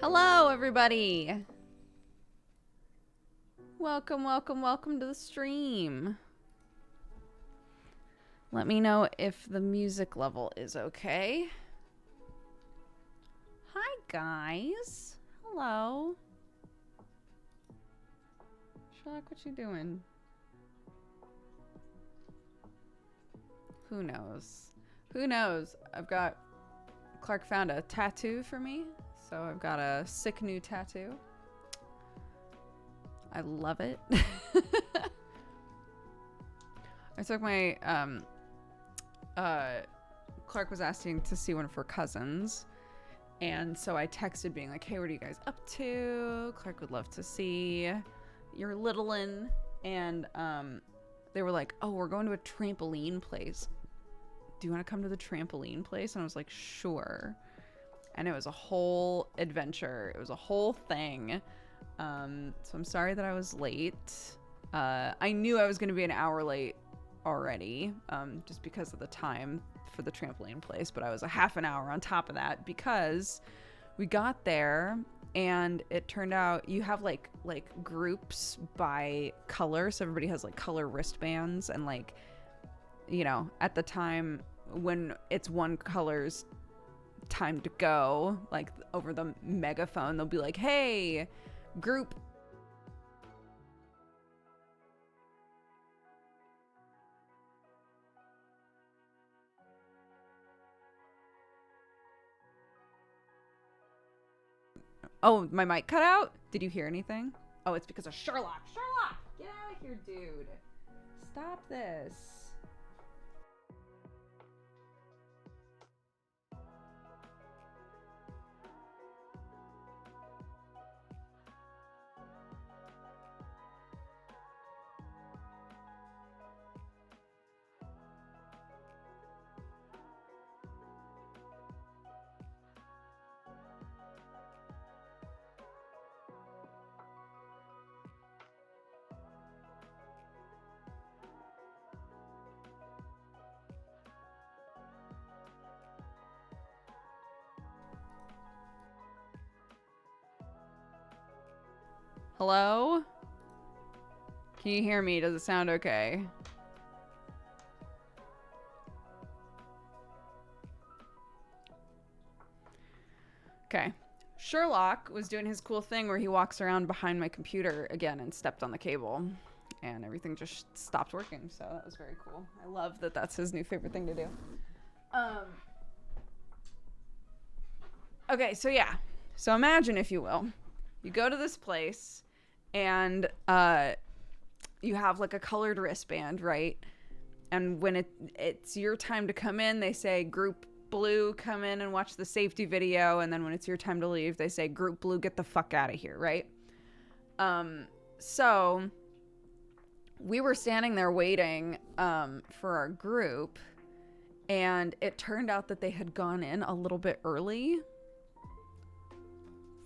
Hello, everybody. Welcome to the stream. Let me know if the music level is okay. Hi, guys. Hello. Sherlock, what you doing? Who knows? Who knows? Clark found a tattoo for me. So I've got a sick new tattoo. I love it. I took my, Clark was asking to see one of her cousins. And so I texted being like, hey, what are you guys up to? Clark would love to see your littlin'. And they were like, oh, we're going to a trampoline place. Do you want to come to the trampoline place? And I was like, sure. And it was a whole adventure. It was a whole thing. So I'm sorry that I was late. I knew I was going to be an hour late already, just because of the time for the trampoline place. But I was a half an hour on top of that because we got there and it turned out you have like groups by color. So everybody has like color wristbands and like, you know, at the time when it's one color's time to go, like over the megaphone, they'll be like, hey, group. Oh, my mic cut out? Did you hear anything? Oh, it's because of Sherlock. Sherlock, get out of here, dude. Stop this. Hello? Can you hear me? Does it sound okay? Okay. Sherlock was doing his cool thing where he walks around behind my computer again and stepped on the cable and everything just stopped working. So that was very cool. I love that that's his new favorite thing to do. Okay, so yeah. So imagine, if you will, you go to this place and you have like a colored wristband, right? And when it's your time to come in, they say group blue, come in and watch the safety video. And then when it's your time to leave, they say group blue, get the fuck out of here, right? So we were standing there waiting for our group, and it turned out that they had gone in a little bit early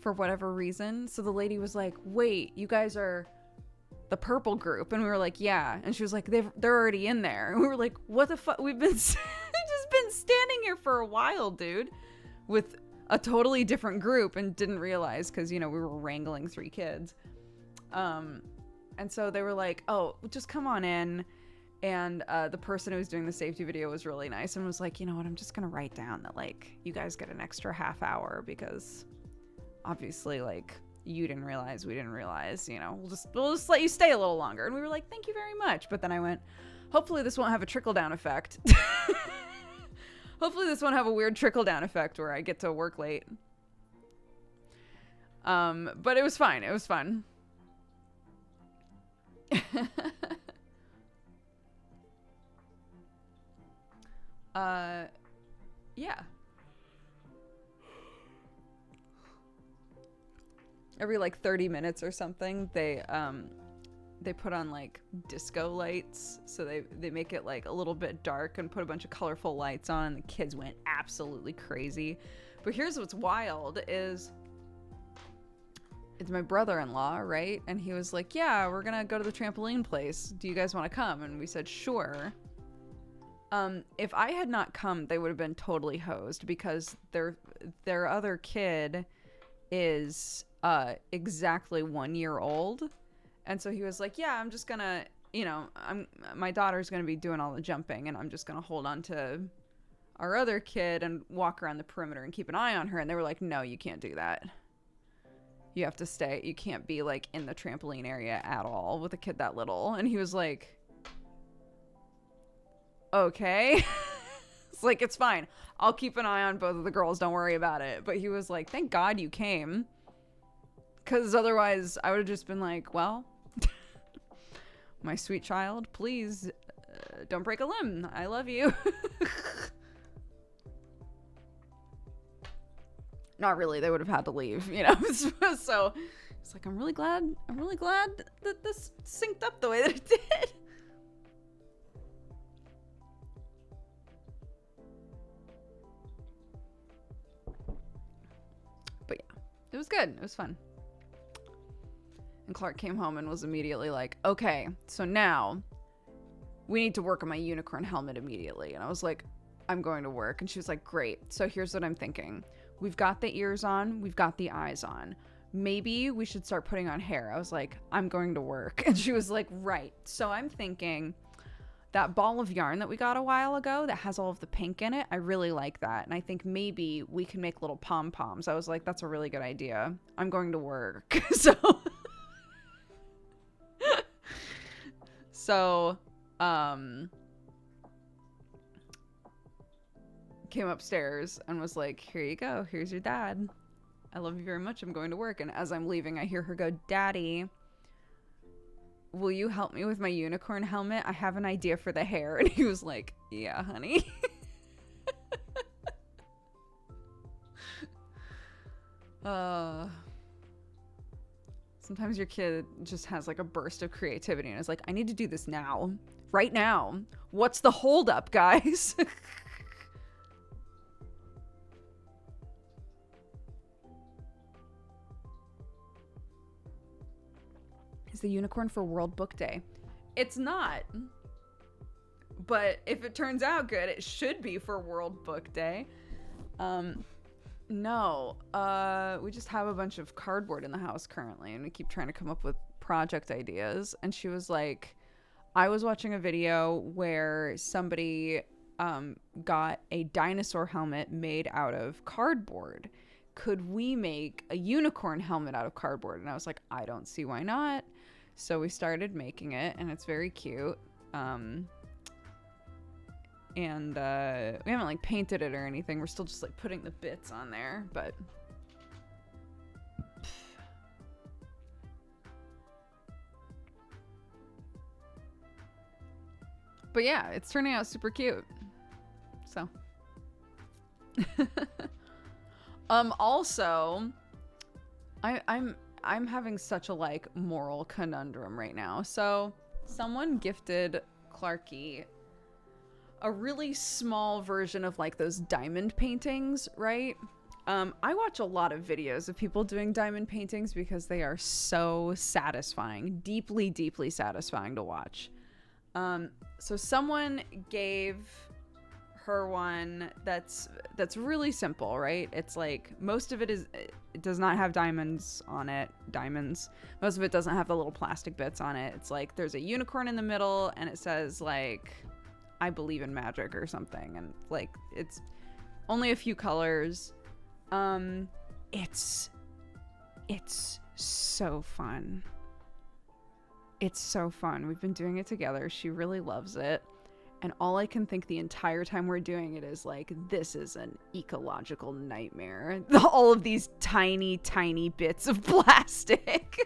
for whatever reason. So the lady was like, wait, you guys are the purple group? And we were like, yeah. And she was like, they're already in there. And we were like, what the fuck? We've been just been standing here for a while, dude, with a totally different group, and didn't realize because, you know, we were wrangling 3 kids. And so they were like, oh, just come on in. And the person who was doing the safety video was really nice and was like, you know what, I'm just going to write down that, like, you guys get an extra half hour because obviously, like, you didn't realize, we didn't realize, you know, we'll just let you stay a little longer. And we were like, thank you very much. But then I went, hopefully this won't have a trickle-down effect. Hopefully this won't have a weird trickle-down effect where I get to work late. But it was fine. It was fun. Yeah. Every like 30 minutes or something, they put on like disco lights, so they make it like a little bit dark and put a bunch of colorful lights on, and the kids went absolutely crazy. But here's what's wild is it's my brother-in-law, right? And he was like, yeah, we're gonna go to the trampoline place. Do you guys want to come? And we said, sure. If I had not come, they would have been totally hosed because their other kid is exactly 1 year old. And so he was like, yeah, I'm just gonna, you know, my daughter's gonna be doing all the jumping, and I'm just gonna hold on to our other kid and walk around the perimeter and keep an eye on her. And they were like, no, you can't do that. You have to stay. You can't be like in the trampoline area at all with a kid that little. And he was like, okay. It's like, it's fine. I'll keep an eye on both of the girls. Don't worry about it. But he was like, thank God you came. Because otherwise I would have just been like, well, my sweet child, please don't break a limb. I love you. Not really. They would have had to leave, you know? So it's like, I'm really glad that this synced up the way that it did. But yeah, it was good. It was fun. And Clark came home and was immediately like, okay, so now we need to work on my unicorn helmet immediately. And I was like, I'm going to work. And she was like, great. So here's what I'm thinking. We've got the ears on. We've got the eyes on. Maybe we should start putting on hair. I was like, I'm going to work. And she was like, right. So I'm thinking that ball of yarn that we got a while ago that has all of the pink in it, I really like that. And I think maybe we can make little pom-poms. I was like, that's a really good idea. I'm going to work. So, came upstairs and was like, here you go. Here's your dad. I love you very much. I'm going to work. And as I'm leaving, I hear her go, Daddy, will you help me with my unicorn helmet? I have an idea for the hair. And he was like, yeah, honey. Sometimes your kid just has like a burst of creativity and is like, I need to do this now. Right now. What's the holdup, guys? Is the unicorn for World Book Day? It's not. But if it turns out good, it should be for World Book Day. No. We just have a bunch of cardboard in the house currently, and we keep trying to come up with project ideas. And she was like, I was watching a video where somebody got a dinosaur helmet made out of cardboard. Could we make a unicorn helmet out of cardboard? And I was like, I don't see why not. So we started making it, and it's very cute. And we haven't like painted it or anything. We're still just like putting the bits on there, but yeah, it's turning out super cute. So also I'm having such a like moral conundrum right now. So someone gifted Clarky a really small version of like those diamond paintings, right? I watch a lot of videos of people doing diamond paintings because they are so satisfying, deeply, deeply satisfying to watch. So someone gave her one that's really simple, right? It's like most of it does not have diamonds on it. Most of it doesn't have the little plastic bits on it. It's like there's a unicorn in the middle and it says like, I believe in magic or something, and like it's only a few colors. It's so fun. It's so fun. We've been doing it together. She really loves it. And all I can think the entire time we're doing it is like, this is an ecological nightmare. All of these tiny, tiny bits of plastic.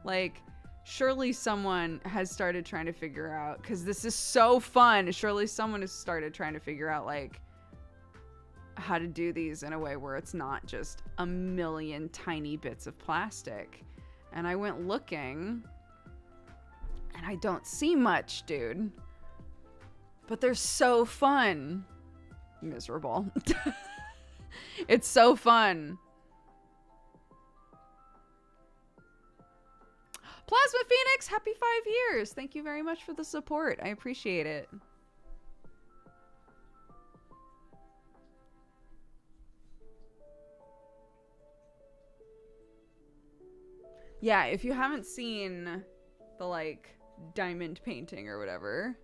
Like, surely someone has started trying to figure out, because this is so fun, surely someone has started trying to figure out like how to do these in a way where it's not just a million tiny bits of plastic. And I went looking and I don't see much, dude. But they're so fun. Miserable. It's so fun. Plasma Phoenix, happy 5 years. Thank you very much for the support. I appreciate it. Yeah, if you haven't seen the like diamond painting or whatever,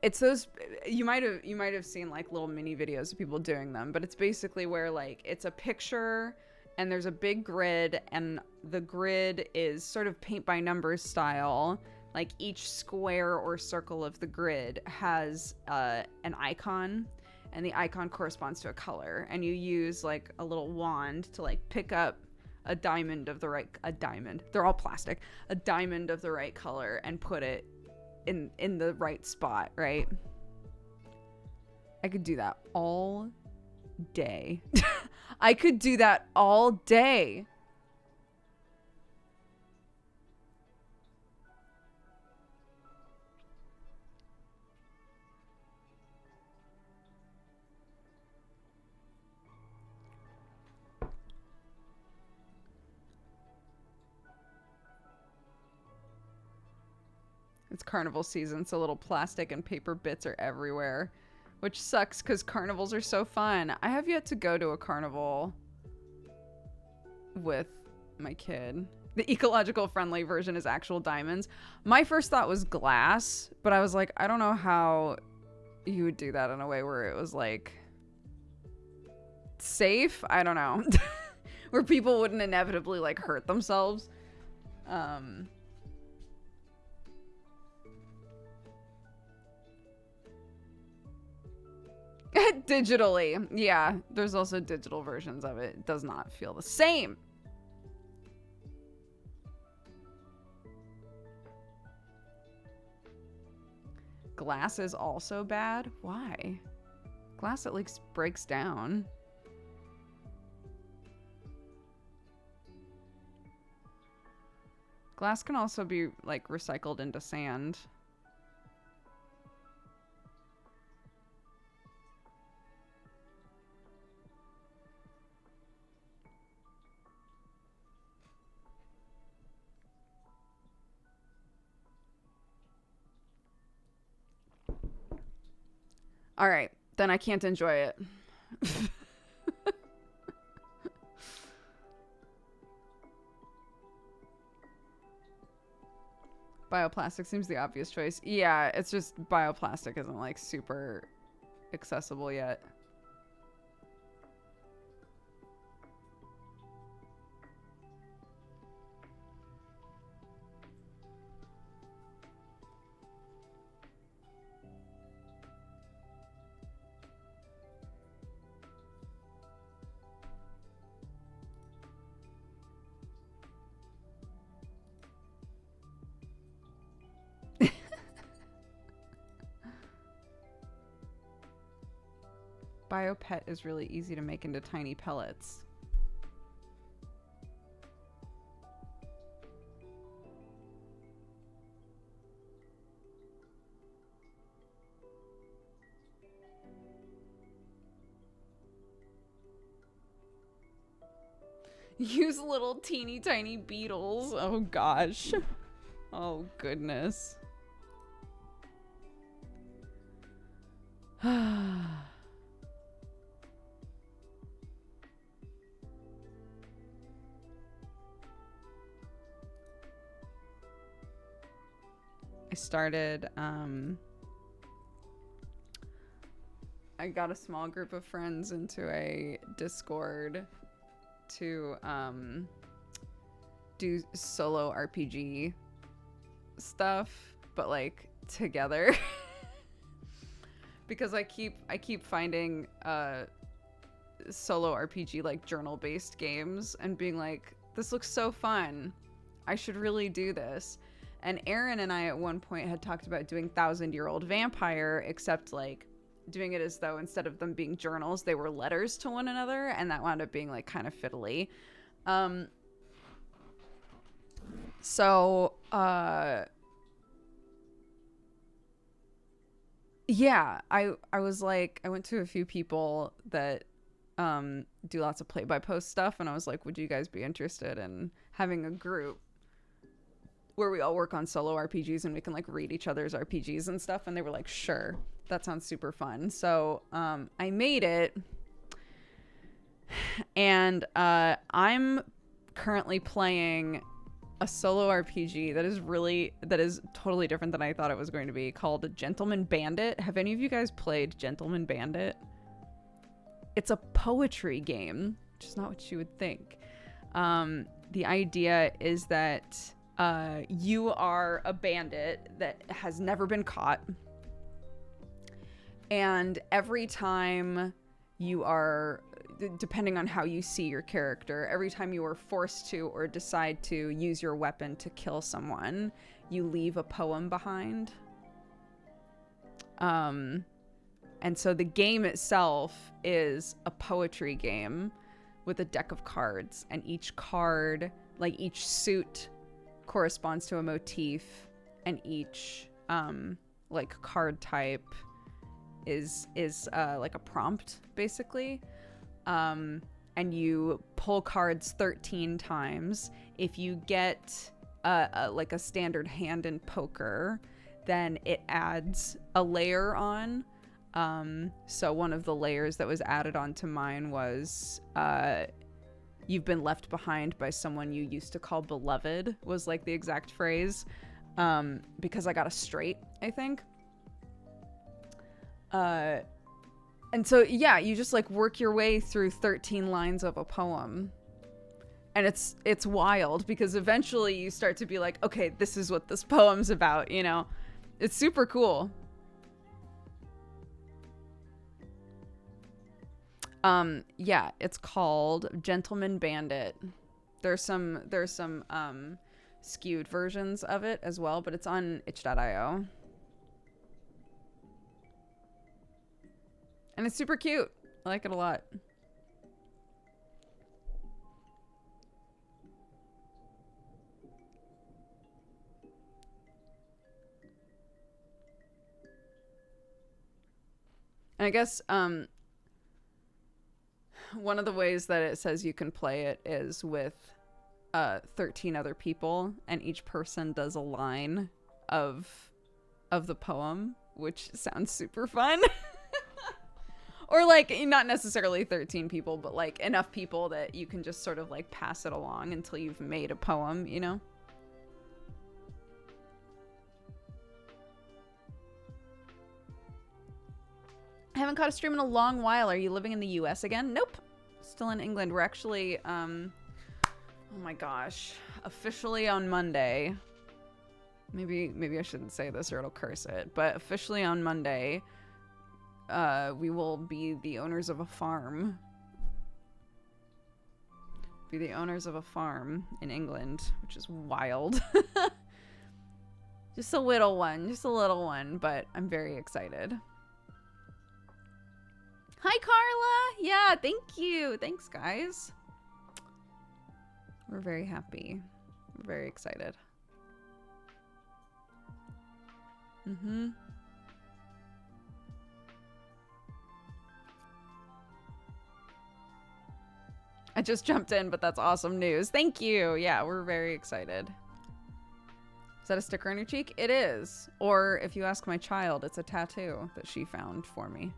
it's those, you might have seen like little mini videos of people doing them, but it's basically where like it's a picture and there's a big grid, and the grid is sort of paint by numbers style. Like each square or circle of the grid has an icon, and the icon corresponds to a color, and you use like a little wand to like pick up a diamond of the right, they're all plastic, a diamond of the right color and put it in the right spot, right? I could do that all day. I could do that all day. It's carnival season, so little plastic and paper bits are everywhere, which sucks because carnivals are so fun. I have yet to go to a carnival with my kid. The ecological friendly version is actual diamonds. My first thought was glass, but I was like, I don't know how you would do that in a way where it was like safe. I don't know. Where people wouldn't inevitably like hurt themselves. Digitally. Yeah, there's also digital versions of it. It does not feel the same. Glass is also bad? Why? Glass at least breaks down. Glass can also be like recycled into sand. All right, then I can't enjoy it. Bioplastic seems the obvious choice. Yeah, it's just bioplastic isn't like super accessible yet. BioPet is really easy to make into tiny pellets. Use little teeny tiny beetles. Oh gosh. Oh goodness. I started, I got a small group of friends into a Discord to, do solo RPG stuff, but like together. Because I keep finding, solo RPG like journal-based games and being like, this looks so fun. I should really do this. And Aaron and I at one point had talked about doing 1,000-Year-Old Vampire, except like doing it as though instead of them being journals, they were letters to one another, and that wound up being like kind of fiddly. Yeah, I was like, I went to a few people that do lots of play-by-post stuff, and I was like, would you guys be interested in having a group where we all work on solo RPGs and we can like read each other's RPGs and stuff? And they were like, sure, that sounds super fun. So I made it, And I'm currently playing a solo RPG that is totally different than I thought it was going to be, called Gentleman Bandit. Have any of you guys played Gentleman Bandit? It's a poetry game, which is not what you would think. The idea is that you are a bandit that has never been caught. And every time you are, depending on how you see your character, every time you are forced to or decide to use your weapon to kill someone, you leave a poem behind. And so the game itself is a poetry game with a deck of cards, and each card, like each suit, corresponds to a motif, and each like card type is like a prompt, basically. And you pull cards 13 times. If you get like a standard hand in poker, then it adds a layer on. So one of the layers that was added onto mine was you've been left behind by someone you used to call beloved, was like the exact phrase, because I got a straight, I think. And so, yeah, you just like work your way through 13 lines of a poem. And it's wild, because eventually you start to be like, okay, this is what this poem's about, you know? It's super cool. Yeah, it's called Gentleman Bandit. There's some skewed versions of it as well, but it's on itch.io. And it's super cute. I like it a lot. And I guess one of the ways that it says you can play it is with 13 other people, and each person does a line of the poem, which sounds super fun. Or like, not necessarily 13 people, but like enough people that you can just sort of like pass it along until you've made a poem, you know? I haven't caught a stream in a long while. Are you living in the US again? Nope. Still in England. We're actually, oh my gosh, officially on Monday. Maybe I shouldn't say this or it'll curse it, but officially on Monday, we will be the owners of a farm. Be the owners of a farm in England, which is wild. Just a little one, but I'm very excited. Hi, Carla. Yeah, thank you. Thanks, guys. We're very happy. We're very excited. Mm-hmm. I just jumped in, but that's awesome news. Thank you. Yeah, we're very excited. Is that a sticker on your cheek? It is. Or if you ask my child, it's a tattoo that she found for me.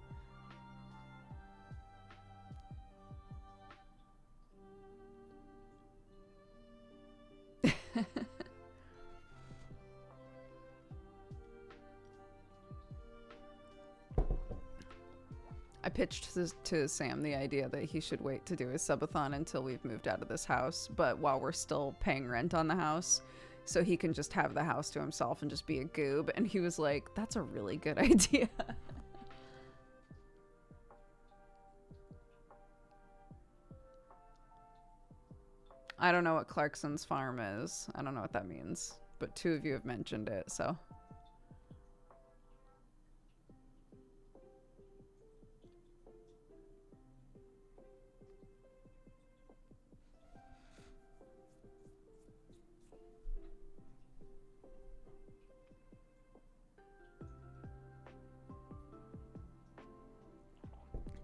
I pitched to Sam the idea that he should wait to do his subathon until we've moved out of this house, but while we're still paying rent on the house, so he can just have the house to himself and just be a goob. And he was like, that's a really good idea. I don't know what Clarkson's farm is. I don't know what that means, but two of you have mentioned it, so...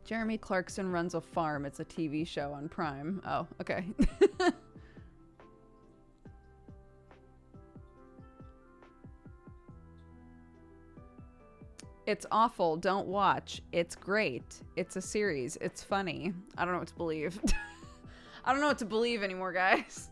Jeremy Clarkson runs a farm. It's a TV show on Prime. Oh, okay. It's awful. Don't watch. It's great. It's a series. It's funny. I don't know what to believe. I don't know what to believe anymore, guys.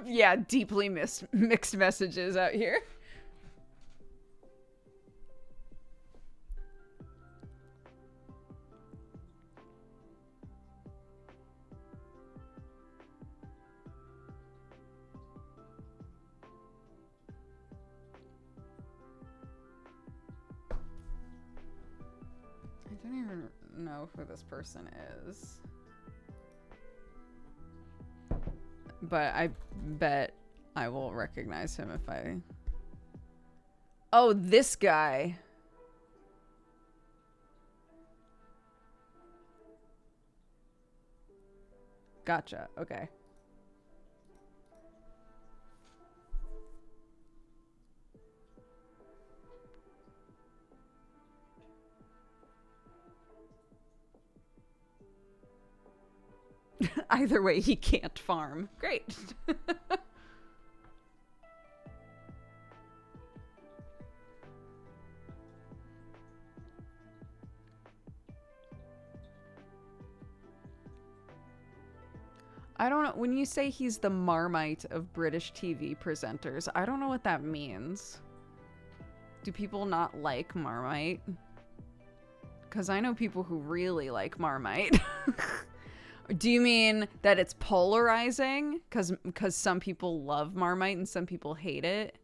Yeah, deeply mixed messages out here. I don't even know who this person is. But I bet I will recognize him if I... Oh, this guy. Gotcha. Okay. Either way, he can't farm. Great. I don't know. When you say he's the Marmite of British TV presenters, I don't know what that means. Do people not like Marmite? Because I know people who really like Marmite. Do you mean that it's polarizing? Because some people love Marmite and some people hate it?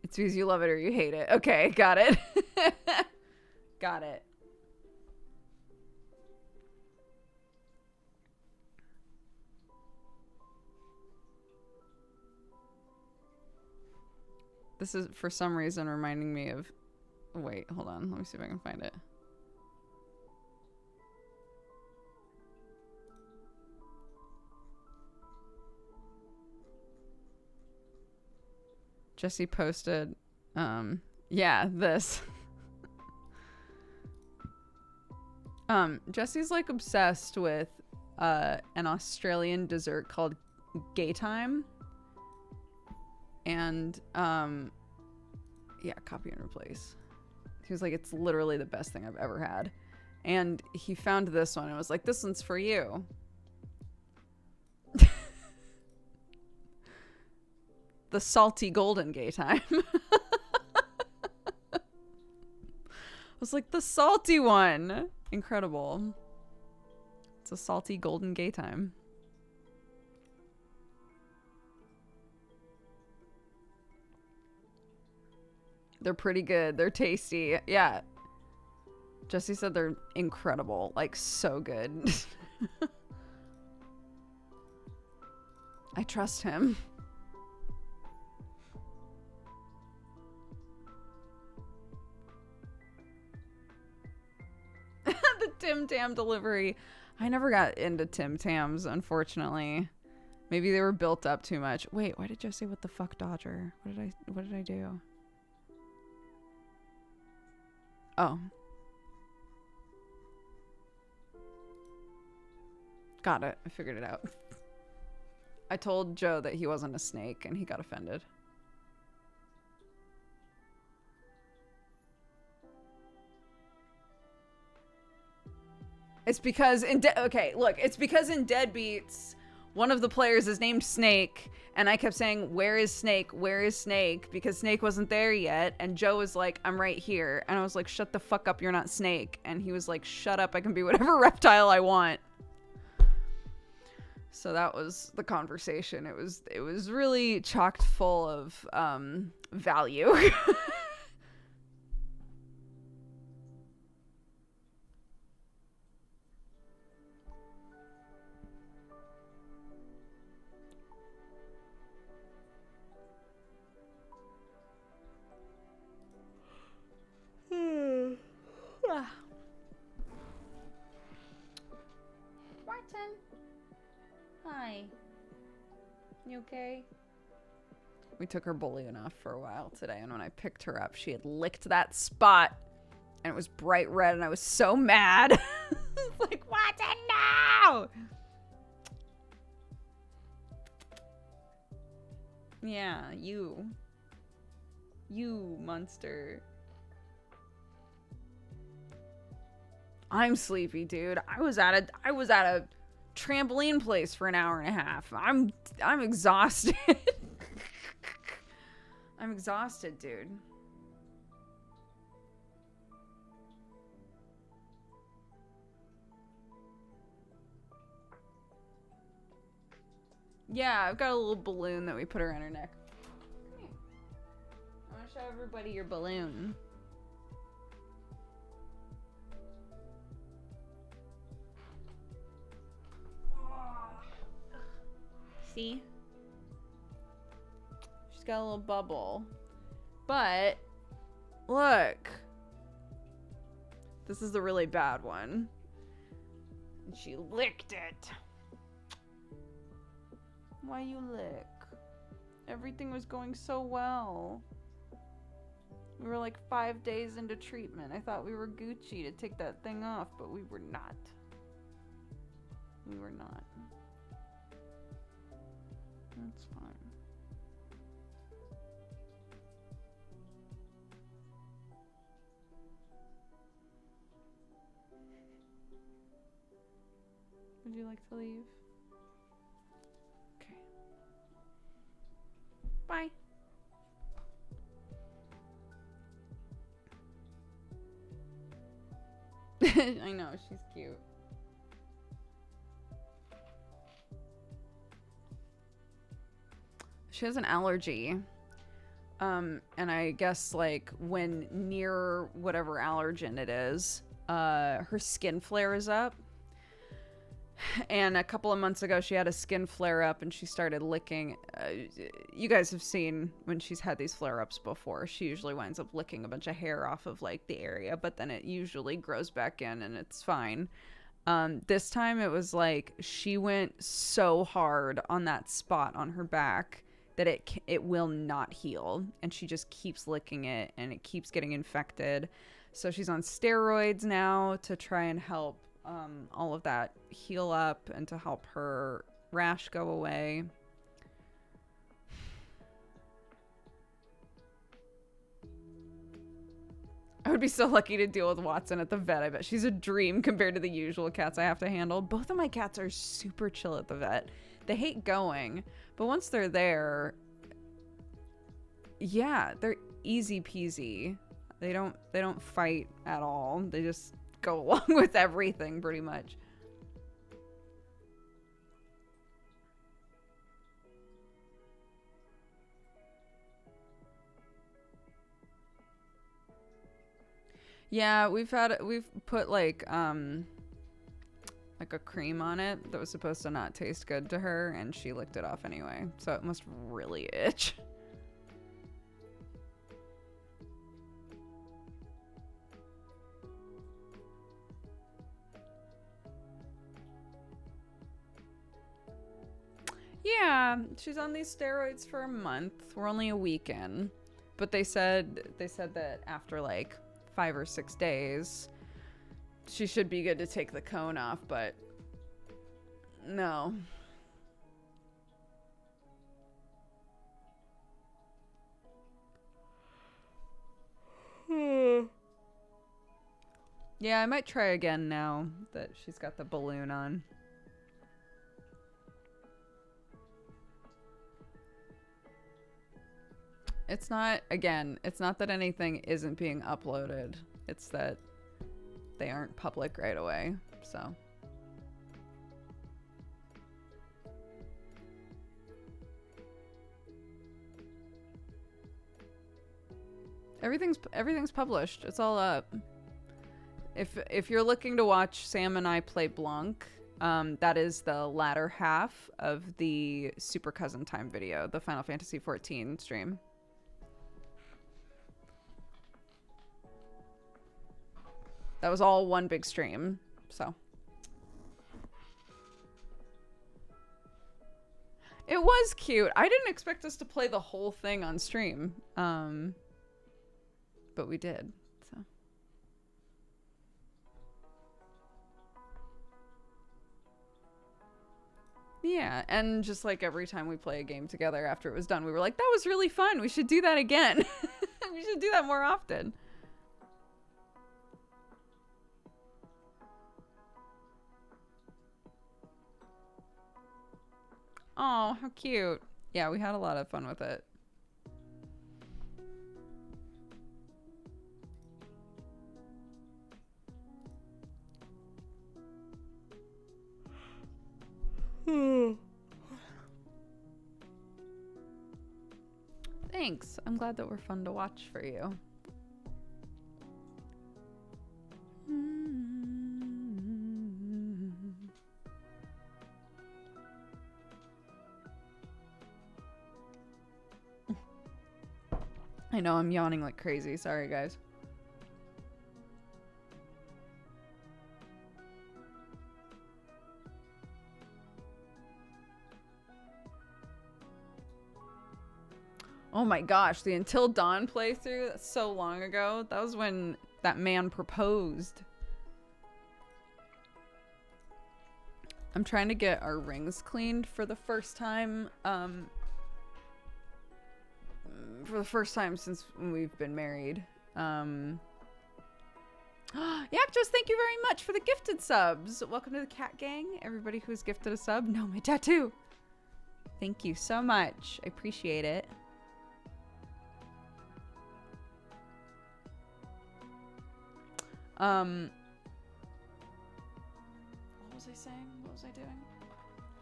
It's because you love it or you hate it. Okay, got it. Got it. This is, for some reason, reminding me of... Wait, hold on. Let me see if I can find it. Jesse posted, yeah, this. Jesse's like obsessed with an Australian dessert called Gay Time. And yeah, copy and replace. He was like, it's literally the best thing I've ever had. And he found this one and was like, this one's for you. The salty golden Gay Time. I was like, the salty one. Incredible. It's a salty golden Gay Time. They're pretty good. They're tasty. Yeah. Jesse said they're incredible. Like, so good. I trust him. The Tim Tam delivery. I never got into Tim Tams, unfortunately. Maybe they were built up too much. Wait, why did Jesse what the fuck Dodger? What did I do? Oh. Got it. I figured it out. I told Joe that he wasn't a snake and he got offended. It's because in okay, look, it's because in Deadbeats, one of the players is named Snake, and I kept saying, where is Snake? Where is Snake? Because Snake wasn't there yet, and Joe was like, I'm right here. And I was like, shut the fuck up, you're not Snake. And he was like, shut up, I can be whatever reptile I want. So that was the conversation. It was really chocked full of value. Martin. Hi. You okay? We took her bully enough for a while today, and when I picked her up, she had licked that spot, and it was bright red, and I was so mad. Like, Martin, Ow! Yeah, you. You monster. I'm sleepy, dude. I was at a trampoline place for an hour and a half. I'm exhausted. I'm exhausted, dude. Yeah, I've got a little balloon that we put around her neck. Come here. I want to show everybody your balloon. See? She's got a little bubble. But, look. This is the really bad one. And she licked it. Why you lick? Everything was going so well. We were like 5 days into treatment. I thought we were Gucci to take that thing off, but we were not. We were not. That's fine. Would you like to leave? Okay. Bye. I know, she's cute. She has an allergy. And I guess like when near whatever allergen it is, her skin flares up. And a couple of months ago, she had a skin flare up and she started licking. You guys have seen when she's had these flare ups before. She usually winds up licking a bunch of hair off of like the area, but then it usually grows back in and it's fine. This time it was like she went so hard on that spot on her back that it will not heal, and she just keeps licking it and it keeps getting infected. So she's on steroids now to try and help all of that heal up and to help her rash go away. I would be so lucky to deal with Watson at the vet. I bet she's a dream compared to the usual cats I have to handle. Both of my cats are super chill at the vet. They hate going, but once they're there, yeah, they're easy peasy. They don't fight at all. They just go along with everything pretty much. Yeah, we've put like a cream on it that was supposed to not taste good to her, and she licked it off anyway. So it must really itch. Yeah, she's on these steroids for a month. We're only a week in, but they said that after like 5 or 6 days, she should be good to take the cone off. But no. Yeah, I might try again now that she's got the balloon on. It's not, again, it's not that anything isn't being uploaded. It's that they aren't public right away, so. Everything's published. It's all up. If you're looking to watch Sam and I play Blanc, that is the latter half of the Super Cousin Time video, the Final Fantasy XIV stream. That was all one big stream, so. It was cute. I didn't expect us to play the whole thing on stream. But we did, so. Yeah, and just like every time we play a game together after it was done, we were like, that was really fun. We should do that again. We should do that more often. Oh, how cute. Yeah, we had a lot of fun with it. Thanks. I'm glad that we're fun to watch for you. I know I'm yawning like crazy. Sorry, guys. Oh my gosh, the Until Dawn playthrough, that's so long ago. That was when that man proposed. I'm trying to get our rings cleaned for the first time. For the first time since we've been married. Yakjos, thank you very much for the gifted subs. Welcome to the cat gang. Everybody who's gifted a sub. No, my tattoo. Thank you so much. I appreciate it. What was I saying? What was I doing?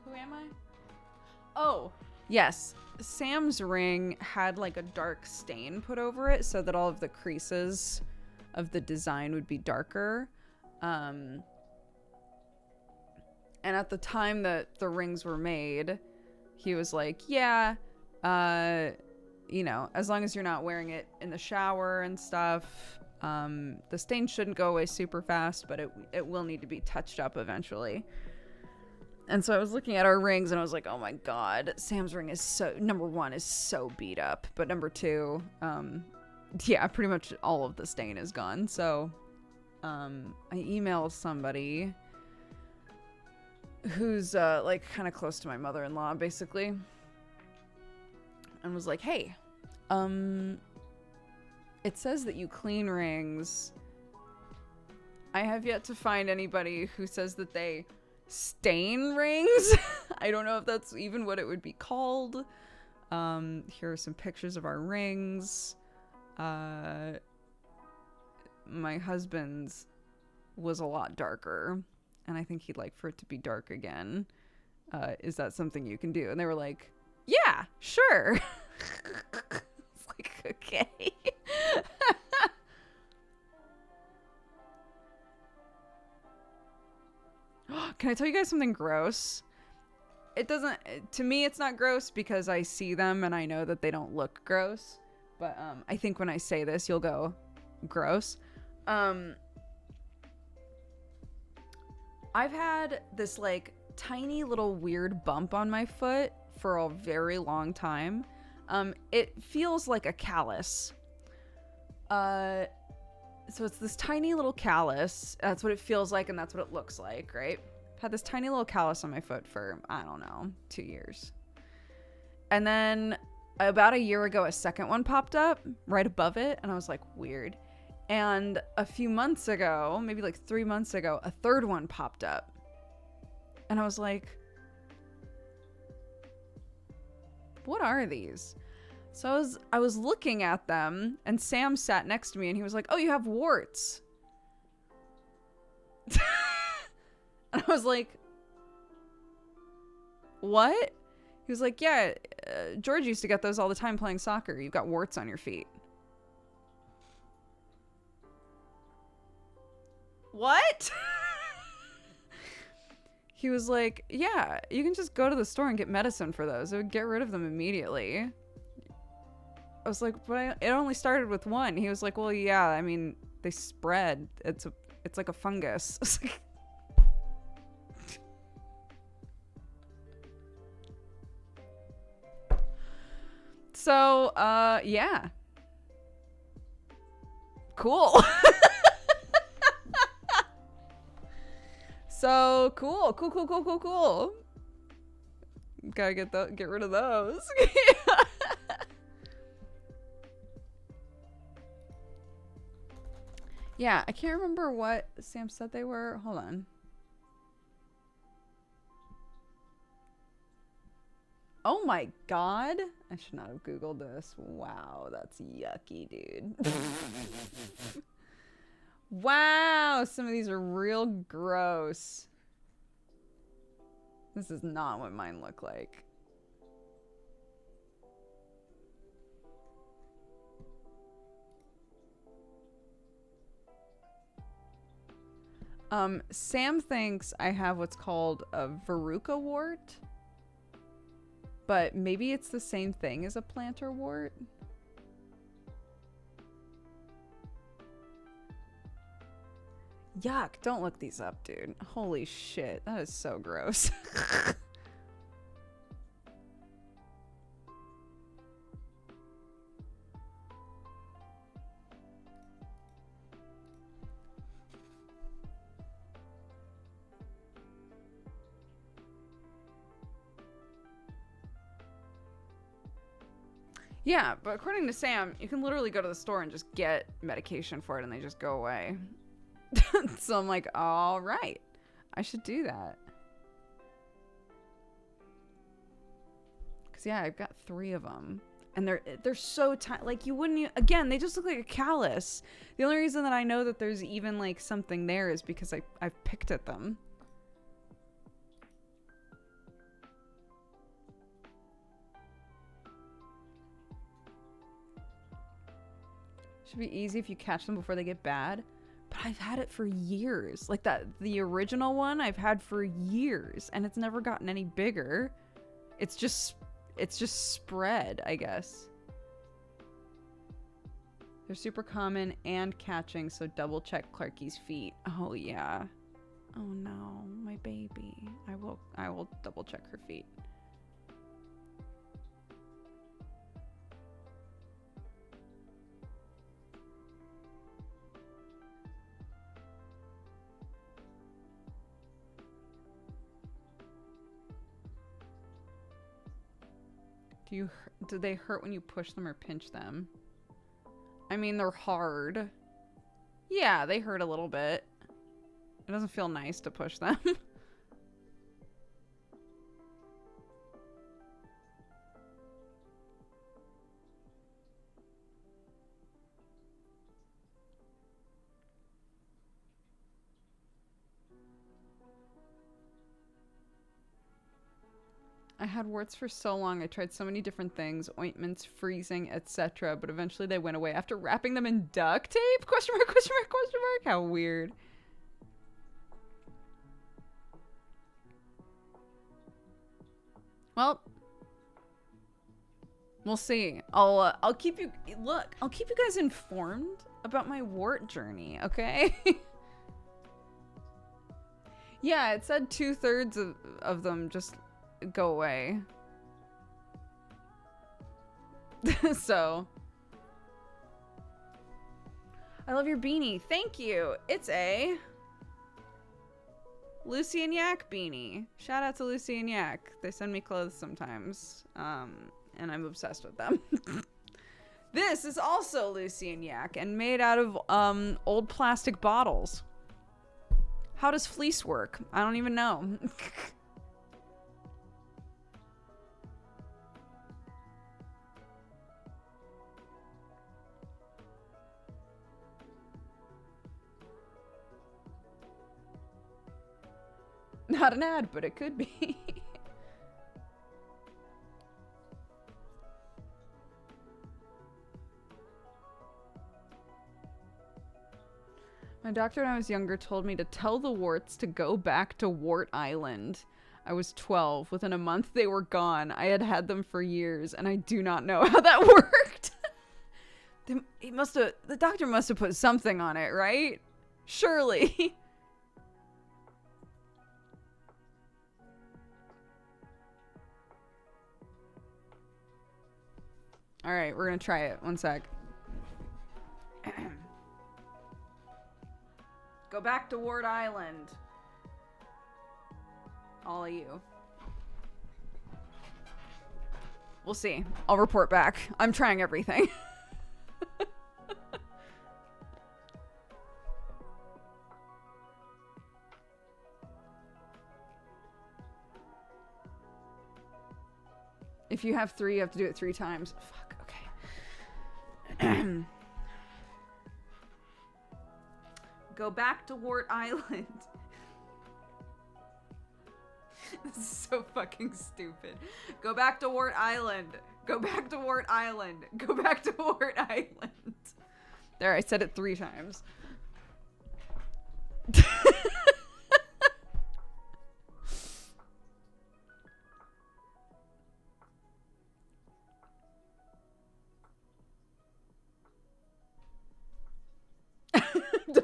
Who am I? Oh, yes. Sam's ring had like a dark stain put over it so that all of the creases of the design would be darker. And at the time that the rings were made, he was like, yeah, you know, as long as you're not wearing it in the shower and stuff, the stain shouldn't go away super fast, but it will need to be touched up eventually. And so I was looking at our rings and I was like, oh my god, Sam's ring is so, number one, is so beat up. But number two, yeah, pretty much all of the stain is gone. So I emailed somebody who's like kind of close to my mother-in-law, basically. And was like, hey, it says that you clean rings. I have yet to find anybody who says that they stain rings. I don't know if that's even what it would be called. Here are some pictures of our rings. My husband's was a lot darker, and I think he'd like for it to be dark again. Is that something you can do? And they were like, yeah, sure. It's like, okay. Can I tell you guys something gross? It doesn't, to me it's not gross because I see them and I know that they don't look gross. But I think when I say this, you'll go, gross. I've had this like tiny little weird bump on my foot for a very long time. It feels like a callus. So it's this tiny little callus. That's what it feels like, and that's what it looks like, right? I've had this tiny little callus on my foot for, I don't know, 2 years. And then about a year ago, a second one popped up right above it, and I was like, weird. And a few months ago, maybe like 3 months ago, a third one popped up. And I was like, what are these? So I was looking at them, and Sam sat next to me, and he was like, oh, you have warts. And I was like, what? He was like, yeah, George used to get those all the time playing soccer. You've got warts on your feet. What? He was like, yeah, you can just go to the store and get medicine for those. It would get rid of them immediately. I was like, but it only started with one. He was like, well, yeah, I mean, they spread. It's like a fungus. I was like, so, yeah. Cool. So, cool. Gotta get rid of those. Yeah, I can't remember what Sam said they were. Hold on. Oh my god. I should not have Googled this. Wow, that's yucky, dude. Wow, some of these are real gross. This is not what mine look like. Sam thinks I have what's called a verruca wart, but maybe it's the same thing as a plantar wart. Yuck, don't look these up, dude. Holy shit, that is so gross. Yeah, but according to Sam, you can literally go to the store and just get medication for it and they just go away. So I'm like, all right, I should do that. Cause yeah, I've got 3 of them, and they're so tiny. Like, you wouldn't again, they just look like a callus. The only reason that I know that there's even like something there is because I've picked at them. Should be easy if you catch them before they get bad. But I've had it for years. Like the original one I've had for years, and it's never gotten any bigger. It's just spread, I guess. They're super common and catching, so double check Clarky's feet. Oh yeah. Oh no, my baby. I will double check her feet. Do they hurt when you push them or pinch them? I mean, they're hard. Yeah, they hurt a little bit. It doesn't feel nice to push them. I had warts for so long. I tried so many different things, ointments, freezing, etc. But eventually they went away after wrapping them in duct tape? Question mark, question mark, question mark. How weird. Well, we'll see. I'll keep you, look, I'll keep you guys informed about my wart journey, okay? Yeah, it said 2/3 of them just go away. So I love your beanie. Thank you. It's a Lucy and Yak beanie. Shout out to Lucy and Yak. They send me clothes sometimes, and I'm obsessed with them. This is also Lucy and Yak and made out of old plastic bottles. How does fleece work? I don't even know. Not an ad, but it could be. My doctor when I was younger told me to tell the warts to go back to Wart Island. I was 12. Within a month, they were gone. I had had them for years, and I do not know how that worked. The doctor must have put something on it, right? Surely. All right, we're gonna try it. One sec. Go back to Ward Island. All of you. We'll see. I'll report back. I'm trying everything. If you have 3, you have to do it 3 times. Fuck, okay. Go back to Wart Island. This is so fucking stupid. Go back to Wart Island. Go back to Wart Island. Go back to Wart Island. There, I said it 3 times.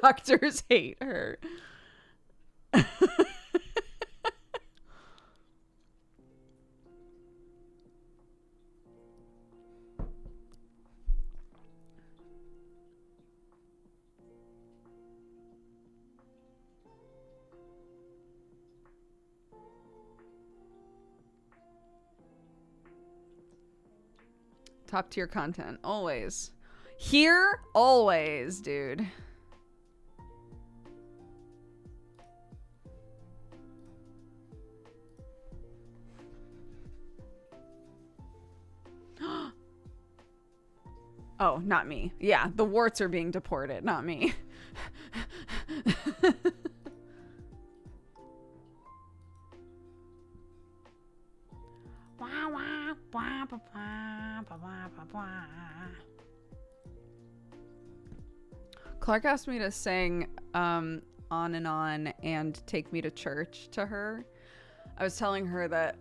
Doctors hate her. Top tier content, always. Here, always, dude. Oh, not me. Yeah, the warts are being deported, not me. Clark asked me to sing On and On and Take Me to Church to her. I was telling her that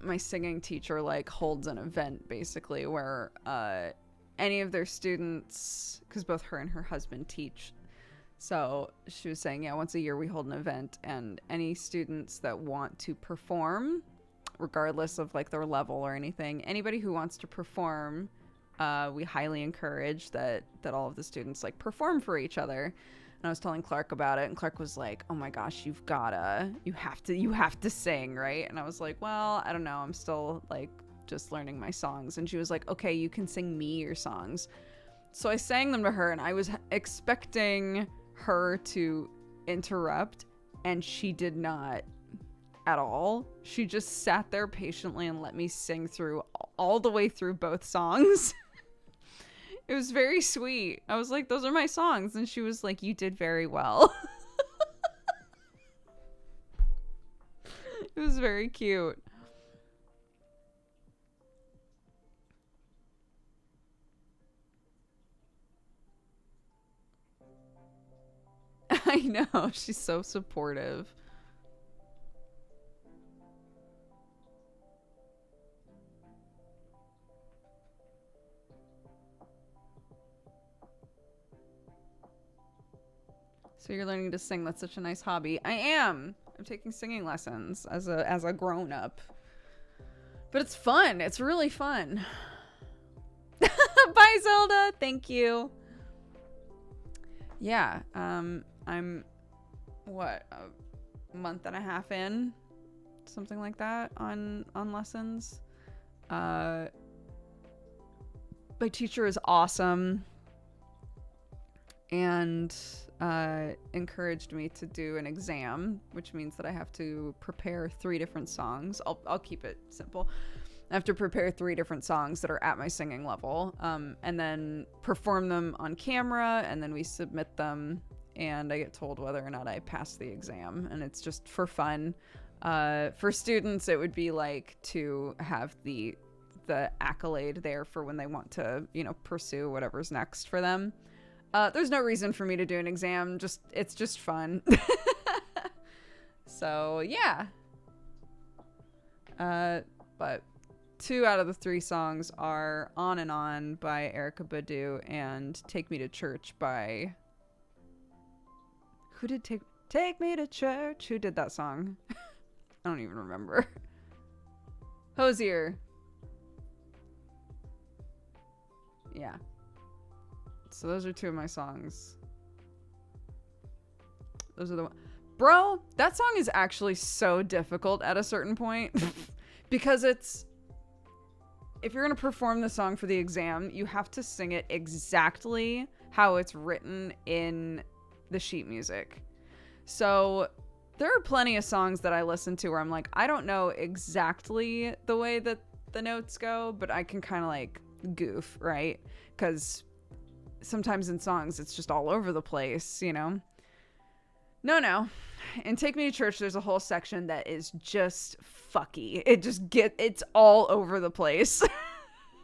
my singing teacher like holds an event basically where any of their students, because both her and her husband teach, so she was saying, yeah, once a year we hold an event, and any students that want to perform, regardless of like their level or anything, anybody who wants to perform, we highly encourage that all of the students like perform for each other. And I was telling Clark about it, and Clark was like, oh my gosh, you have to sing, right? And I was like, well, I don't know, I'm still like just learning my songs. And she was like, okay, you can sing me your songs. So I sang them to her, and I was expecting her to interrupt, and she did not at all. She just sat there patiently and let me sing through all the way through both songs. It was very sweet. I was like, those are my songs. And she was like, you did very well. It was very cute. I know, she's so supportive. So you're learning to sing. That's such a nice hobby. I am. I'm taking singing lessons as a grown-up. But it's fun. It's really fun. Bye, Zelda. Thank you. Yeah, I'm what, a month and a half in, something like that, on lessons. My teacher is awesome and encouraged me to do an exam, which means that I have to prepare 3 different songs. I'll keep it simple. I have to prepare 3 different songs that are at my singing level, and then perform them on camera, and then we submit them, and I get told whether or not I pass the exam, and it's just for fun. For students, it would be like to have the accolade there for when they want to, pursue whatever's next for them. There's no reason for me to do an exam, it's just fun. So, yeah. But 2 out of the 3 songs are On and On by Erykah Badu and Take Me to Church by... Who did Take Me to Church? Who did that song? I don't even remember. Hosier. Yeah. So those are 2 of my songs. Those are the ones. Bro, that song is actually so difficult at a certain point. Because it's... if you're going to perform the song for the exam, you have to sing it exactly how it's written in the sheet music. So there are plenty of songs that I listen to where I'm like, I don't know exactly the way that the notes go, but I can kind of like goof, right? Because sometimes in songs it's just all over the place, you know? No. In Take Me to Church, there's a whole section that is just fucky. It's all over the place.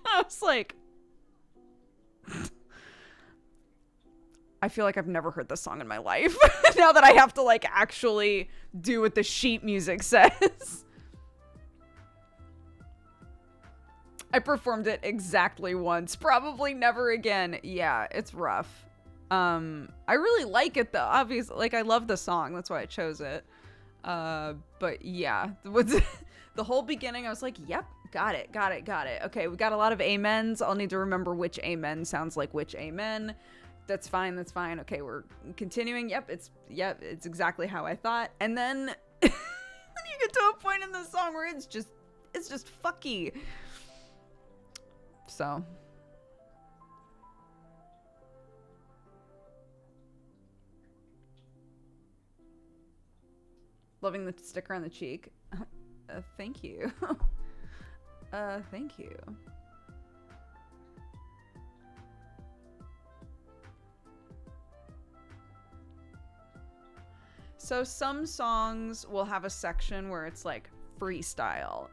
I was like, I feel like I've never heard this song in my life. Now that I have to like actually do what the sheet music says. I performed it exactly once, probably never again. Yeah, it's rough. I really like it though. Obviously, like I love the song. That's why I chose it. But yeah, with the whole beginning, I was like, yep, got it. Okay, we got a lot of amens. I'll need to remember which amen sounds like which amen. That's fine. Okay, we're continuing. Yep, it's exactly how I thought. And then you get to a point in the song where it's just fucky. So loving the sticker on the cheek. Thank you. Thank you. So some songs will have a section where it's like freestyle,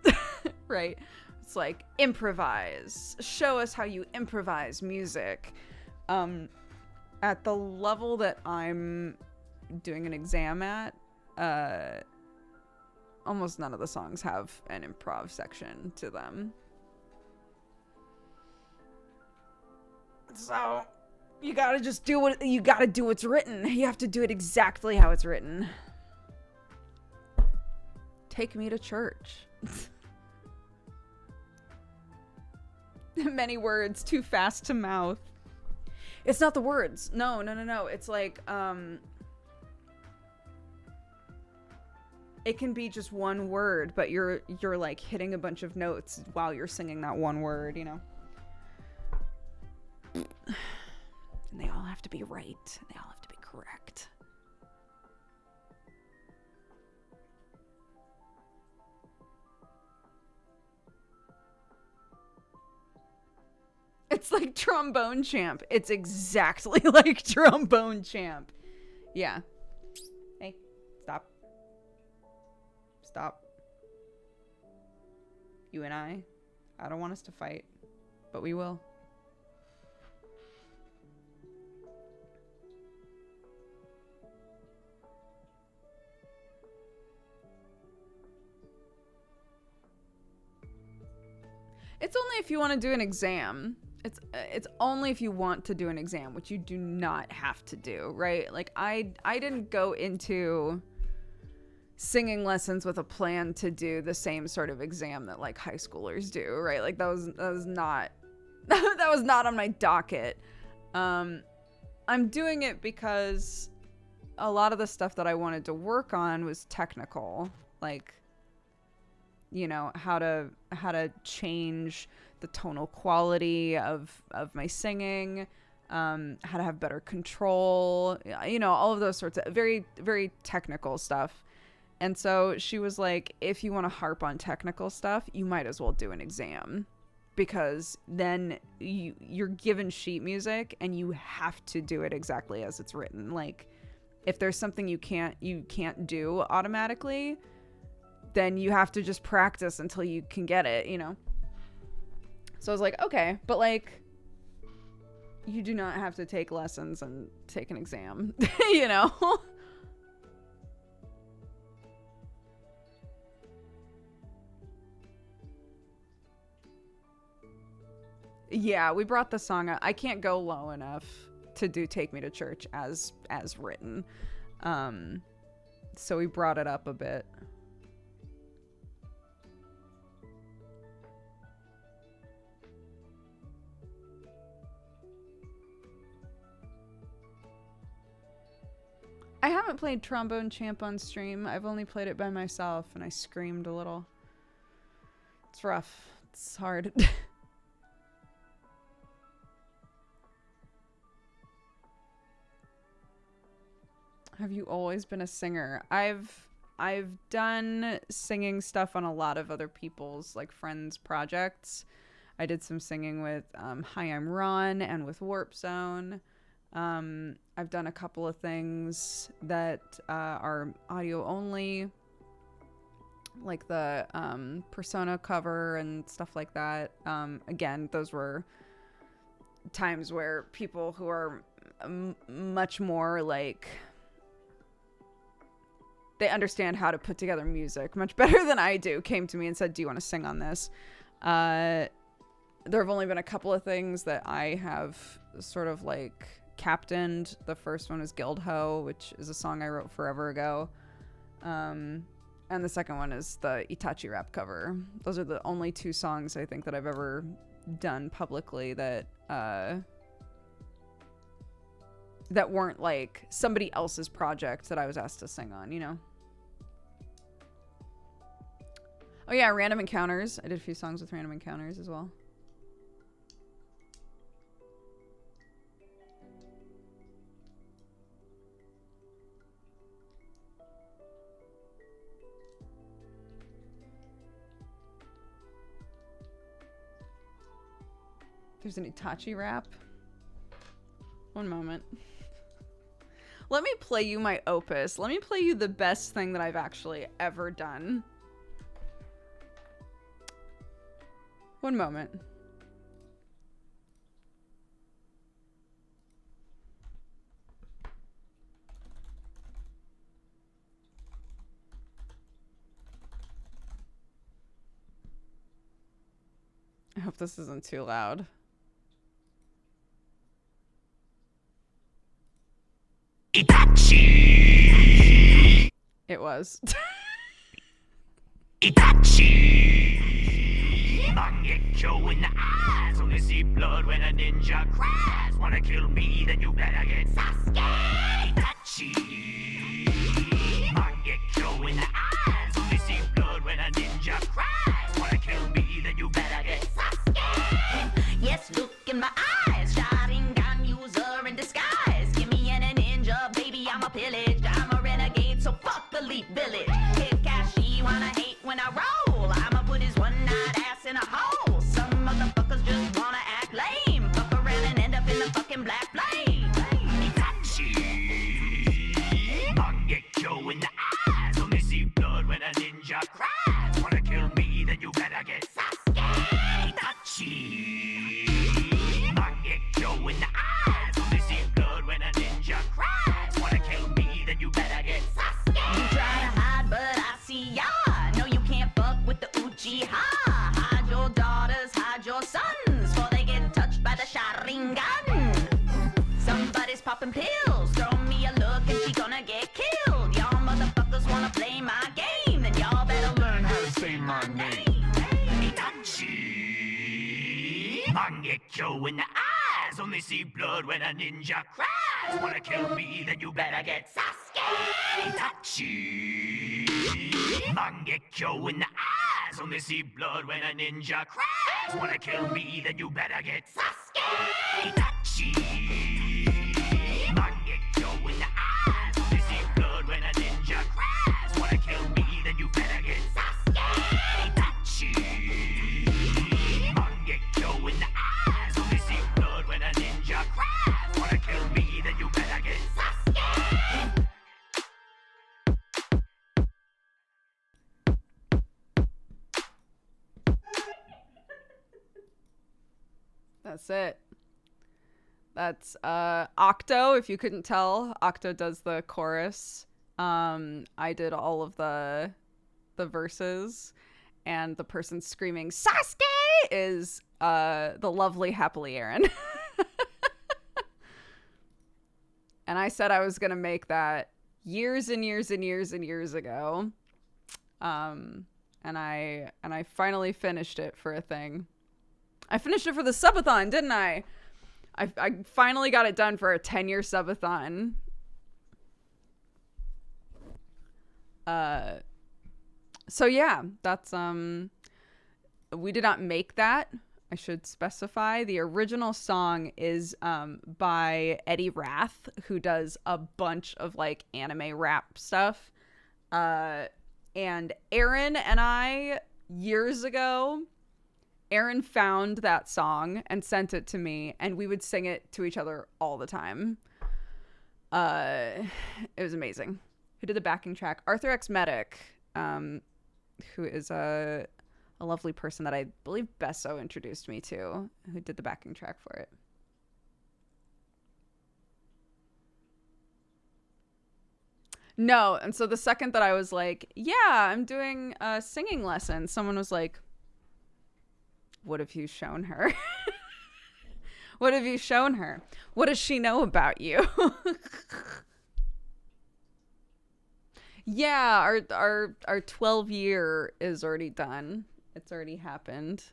right? It's like improvise. Show us how you improvise music. At the level that I'm doing an exam at, almost none of the songs have an improv section to them. So you gotta just do what's written. You have to do it exactly how it's written. Take Me to Church. Many words, too fast to mouth. It's not the words. No. It's like, it can be just one word, but you're like hitting a bunch of notes while you're singing that one word, you know? And they all have to be right. They all have to be correct. It's like Trombone Champ. It's exactly like Trombone Champ. Yeah. Hey, stop. You and I don't want us to fight, but we will. It's only if you want to do an exam. It's only if you want to do an exam, which you do not have to do, right? Like I didn't go into singing lessons with a plan to do the same sort of exam that like high schoolers do, right? Like that was not that was not on my docket. I'm doing it because a lot of the stuff that I wanted to work on was technical, like, you know, how to change the tonal quality of my singing, how to have better control, you know, all of those sorts of very, very technical stuff. And so she was like, if you want to harp on technical stuff, you might as well do an exam, because then you're given sheet music and you have to do it exactly as it's written. Like if there's something you can't do automatically, then you have to just practice until you can get it, you know? So I was like, okay, but like, you do not have to take lessons and take an exam, you know? Yeah, we brought the song up. I can't go low enough to do Take Me to Church as written. So we brought it up a bit. I haven't played Trombone Champ on stream. I've only played it by myself and I screamed a little. It's rough. It's hard. Have you always been a singer? I've done singing stuff on a lot of other people's like friends' projects. I did some singing with Hi, I'm Ron and with Warp Zone. I've done a couple of things that are audio only, like the Persona cover and stuff like that. Again, those were times where people who are much more like, they understand how to put together music much better than I do, came to me and said, do you want to sing on this? There have only been a couple of things that I have sort of like captained. The first one is Guild Ho, which is a song I wrote forever ago. And the second one is the Itachi rap cover. Those are the only two songs I think that I've ever done publicly that that weren't like somebody else's project that I was asked to sing on, you know? Oh yeah, Random Encounters. I did a few songs with Random Encounters as well. There's an Itachi rap. One moment. Let me play you my opus. Let me play you the best thing that I've actually ever done. One moment. I hope this isn't too loud. Itachi! It was. Itachi! Mangekyo in the eyes, only see blood when a ninja cries. Wanna kill me, then you better get Sasuke! Itachi! Mangekyo in the eyes, only see blood when a ninja cries. Wanna kill me, then you better get Sasuke! Yes, look in my eyes, Sharingan user in disguise. Give me an ninja, baby, I'm a pillage. I'm a renegade, so fuck the Leaf Village. Kid Kashi wanna hate when I roll. I'ma put his one-night ass in a hole. Some motherfuckers just wanna act lame. Fuck around and end up in the fucking black flame. Itachi! Mangekyo in the eyes, only see blood when a ninja cries. Wanna kill me, then you better get Sasuke! Itachi! Mangekyo in the eyes, only see blood when a ninja cries. Wanna kill me, then you better get Sasuke! You try to hide, but I see ya. No, you can't fuck with the Uchiha. Hide your daughters, hide your sons, for they get touched by the Sharingan. Somebody's popping pills, throw me a look and she gonna get killed. Y'all motherfuckers wanna play my game, then y'all better learn how to say my name. Itachi! Mangekyo in the eyes, only see blood when a ninja cries. Wanna kill me, then you better get Sasuke! Itachi! Mangekyo in the eyes, only see blood when a ninja cries. Wanna kill me, then you better get Sasuke! Itachi! Mangekyo in the eyes, only see blood when a ninja cries. Wanna kill me, then you better get Sasuke! Itachi! Mangekyo in the eyes, only see blood when a ninja cries. Wanna kill me, then you better get Sasuke! That's it. That's Octo, if you couldn't tell. Octo does the chorus. I did all of the verses, and the person screaming Sasuke is the lovely Happily Aaron. And I said I was gonna make that years and years and years and years ago. And I finally finished it for a thing. I finished it for the subathon, didn't I? I finally got it done for a 10-year subathon. So yeah, that's we did not make that. I should specify the original song is by Eddie Rath, who does a bunch of like anime rap stuff. And Aaron and I, years ago, Aaron found that song and sent it to me, and we would sing it to each other all the time. It was amazing. Who did the backing track? Arthur X Medic, who is a lovely person that I believe Besso introduced me to, who did the backing track for it. No, and so the second that I was like, yeah, I'm doing a singing lesson, someone was like, what have you shown her? What have you shown her? What does she know about you? Yeah, our 12 year is already done. It's already happened.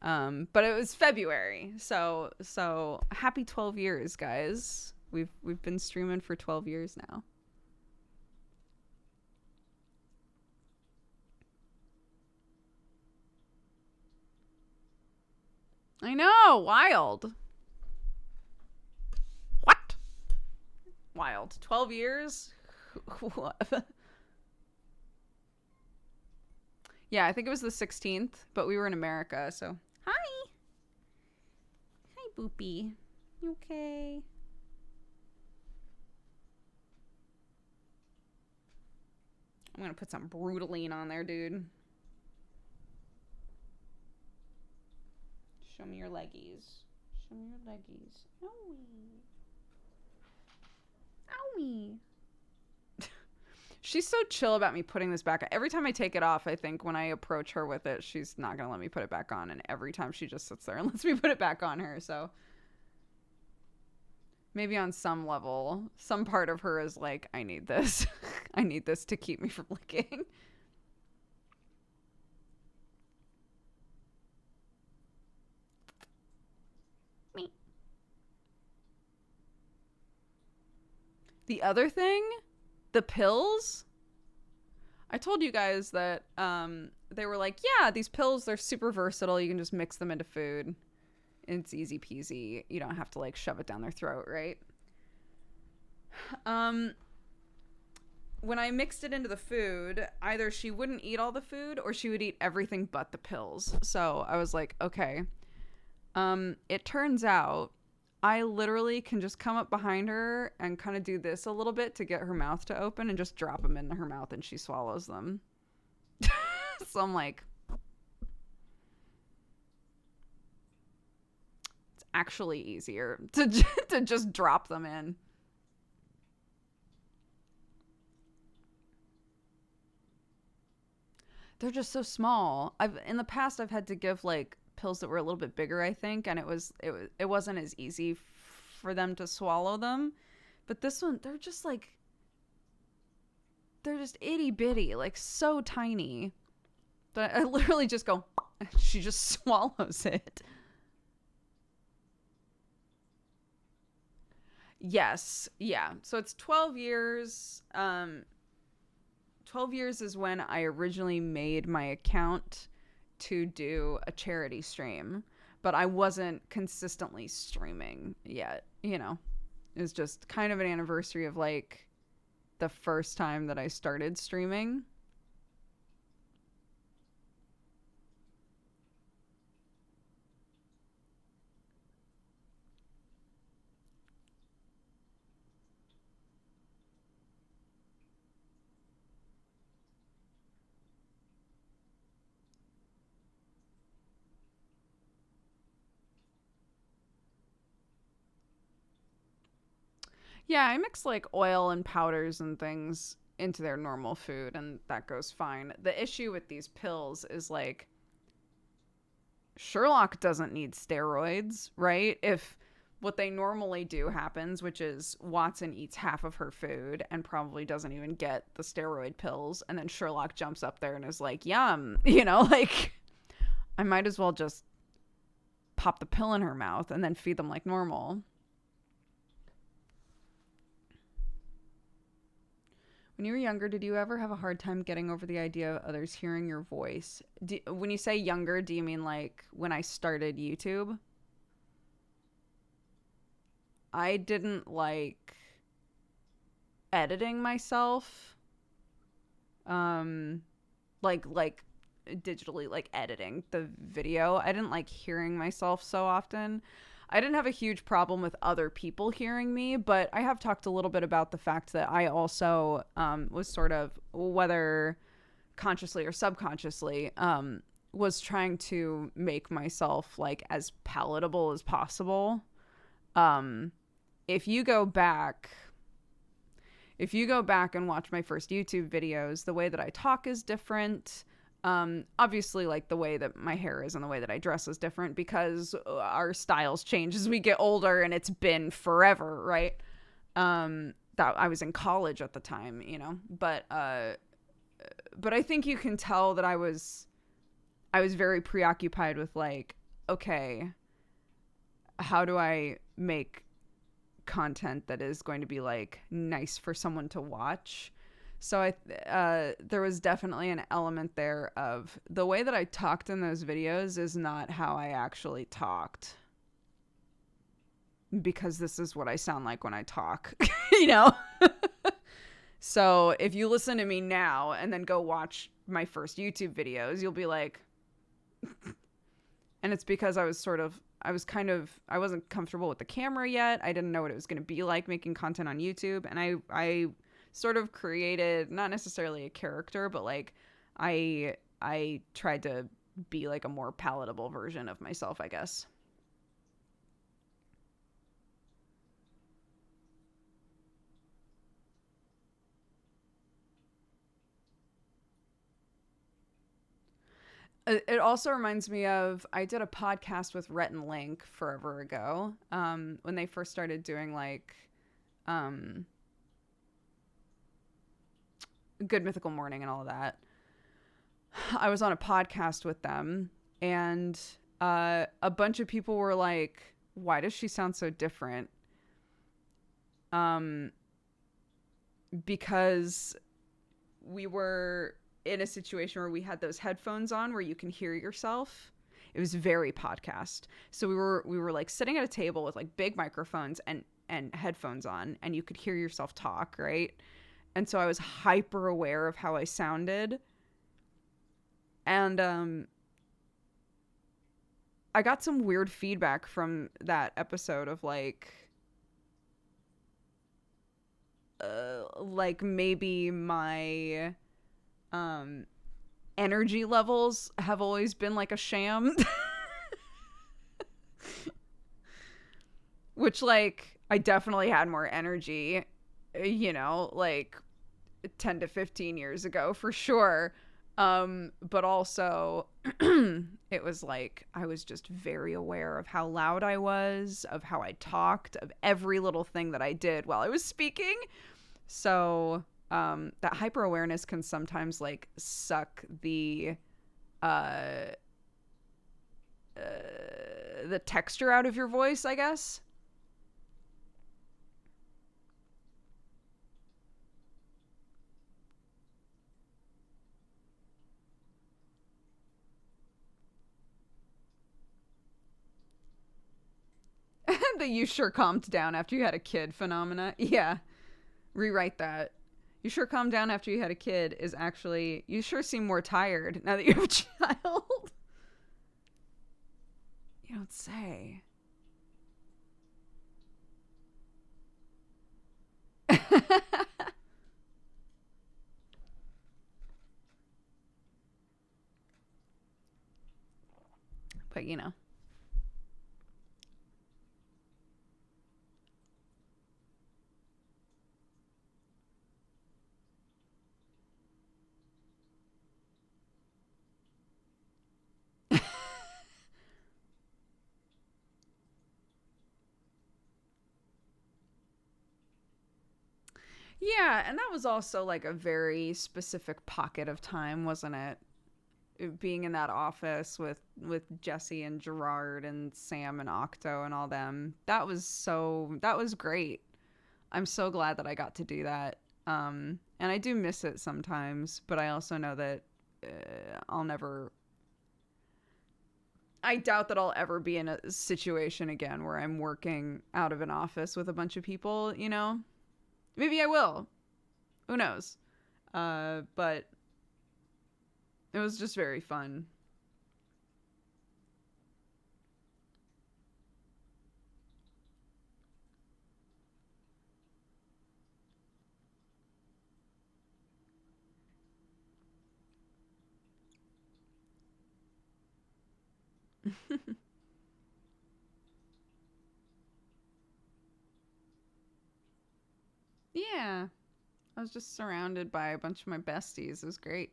But it was February. So happy 12 years, guys. We've been streaming for 12 years now. I know, wild. What? Wild. 12 years? What? Yeah, I think it was the 16th, but we were in America, so. Hi. Hi, Boopy. You okay? I'm gonna put some Brutaline on there, dude. Show me your leggies. Show me your leggies. Owie. Owie. She's so chill about me putting this back on. Every time I take it off, I think when I approach her with it, she's not going to let me put it back on. And every time she just sits there and lets me put it back on her. So maybe on some level, some part of her is like, I need this. I need this to keep me from licking. Me. The other thing, the pills. I told you guys that they were like, yeah, these pills, they're super versatile. You can just mix them into food. It's easy peasy. You don't have to like shove it down their throat, right? When I mixed it into the food, either she wouldn't eat all the food or she would eat everything but the pills. So I was like, okay. It turns out I literally can just come up behind her and kind of do this a little bit to get her mouth to open and just drop them into her mouth and she swallows them. So I'm like, it's actually easier to just drop them in. They're just so small. In the past I've had to give like pills that were a little bit bigger, I think, and it wasn't as easy for them to swallow them. But this one, they're just itty bitty, like so tiny that I literally just go, she just swallows it. Yes, yeah. So it's 12 years. 12 years is when I originally made my account to do a charity stream, but I wasn't consistently streaming yet, you know. It was just kind of an anniversary of like the first time that I started streaming. Yeah, I mix like oil and powders and things into their normal food, and that goes fine. The issue with these pills is like Sherlock doesn't need steroids, right? If what they normally do happens, which is Watson eats half of her food and probably doesn't even get the steroid pills, and then Sherlock jumps up there and is like, yum, you know, like I might as well just pop the pill in her mouth and then feed them like normal. When you were younger, did you ever have a hard time getting over the idea of others hearing your voice? When you say younger, do you mean like when I started YouTube? I didn't like editing myself. Like digitally, like editing the video. I didn't like hearing myself so often. I didn't have a huge problem with other people hearing me, but I have talked a little bit about the fact that I also was sort of, whether consciously or subconsciously, was trying to make myself like as palatable as possible. If you go back and watch my first YouTube videos, the way that I talk is different. Obviously, like the way that my hair is and the way that I dress is different because our styles change as we get older, and it's been forever, right? That I was in college at the time, you know, but I think you can tell that I was very preoccupied with like, okay, how do I make content that is going to be like nice for someone to watch? So there was definitely an element there of the way that I talked in those videos is not how I actually talked, because this is what I sound like when I talk, you know? So if you listen to me now and then go watch my first YouTube videos, you'll be like, and it's because I wasn't comfortable with the camera yet. I didn't know what it was going to be like making content on YouTube. And I sort of created, not necessarily a character, but like I tried to be like a more palatable version of myself, I guess. It also reminds me of, I did a podcast with Rhett and Link forever ago, when they first started doing like Good Mythical Morning and all of that. I was on a podcast with them, and a bunch of people were like, why does she sound so different? Because we were in a situation where we had those headphones on where you can hear yourself. It was very podcast. So we were like sitting at a table with like big microphones and headphones on, and you could hear yourself talk, right? And so I was hyper aware of how I sounded. And I got some weird feedback from that episode of like maybe my energy levels have always been like a sham. Which, like, I definitely had more energy, you know, like 10 to 15 years ago for sure. But also it was like I was just very aware of how loud I was, of how I talked, of every little thing that I did while I was speaking. So that hyper awareness can sometimes like suck the texture out of your voice, I guess. The "you sure calmed down after you had a kid" phenomena. Yeah. Rewrite that. "You sure calmed down after you had a kid" is actually, "you sure seem more tired now that you have a child." You don't say. But you know. Yeah, and that was also like a very specific pocket of time, wasn't it? Being in that office with Jesse and Gerard and Sam and Octo and all them. That was great. I'm so glad that I got to do that. And I do miss it sometimes, but I also know that I'll never... I doubt that I'll ever be in a situation again where I'm working out of an office with a bunch of people, you know? Maybe I will. Who knows? But it was just very fun. Yeah. I was just surrounded by a bunch of my besties. It was great.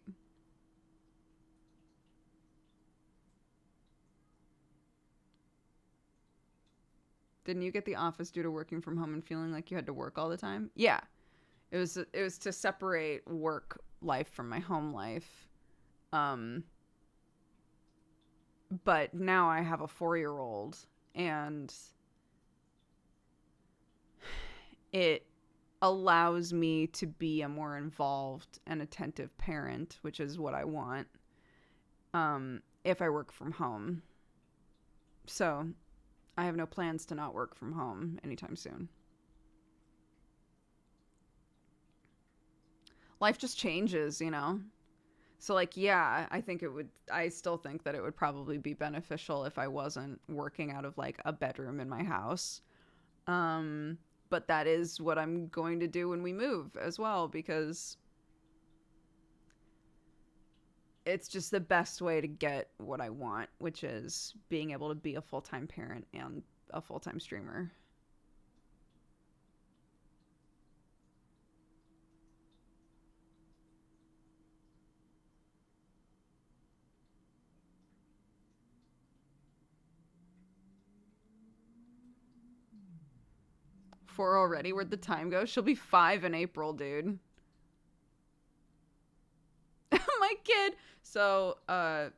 Didn't you get the office due to working from home and feeling like you had to work all the time? Yeah. It was to separate work life from my home life. Um but now I have a 4-year-old and it allows me to be a more involved and attentive parent, which is what I want. If I work from home. So, I have no plans to not work from home anytime soon. Life just changes, you know? So, like, yeah, I still think that it would probably be beneficial if I wasn't working out of, like, a bedroom in my house. But that is what I'm going to do when we move as well, because it's just the best way to get what I want, which is being able to be a full-time parent and a full-time streamer. Four already? Where'd the time go? She'll be 5 in April, dude. My kid. So, at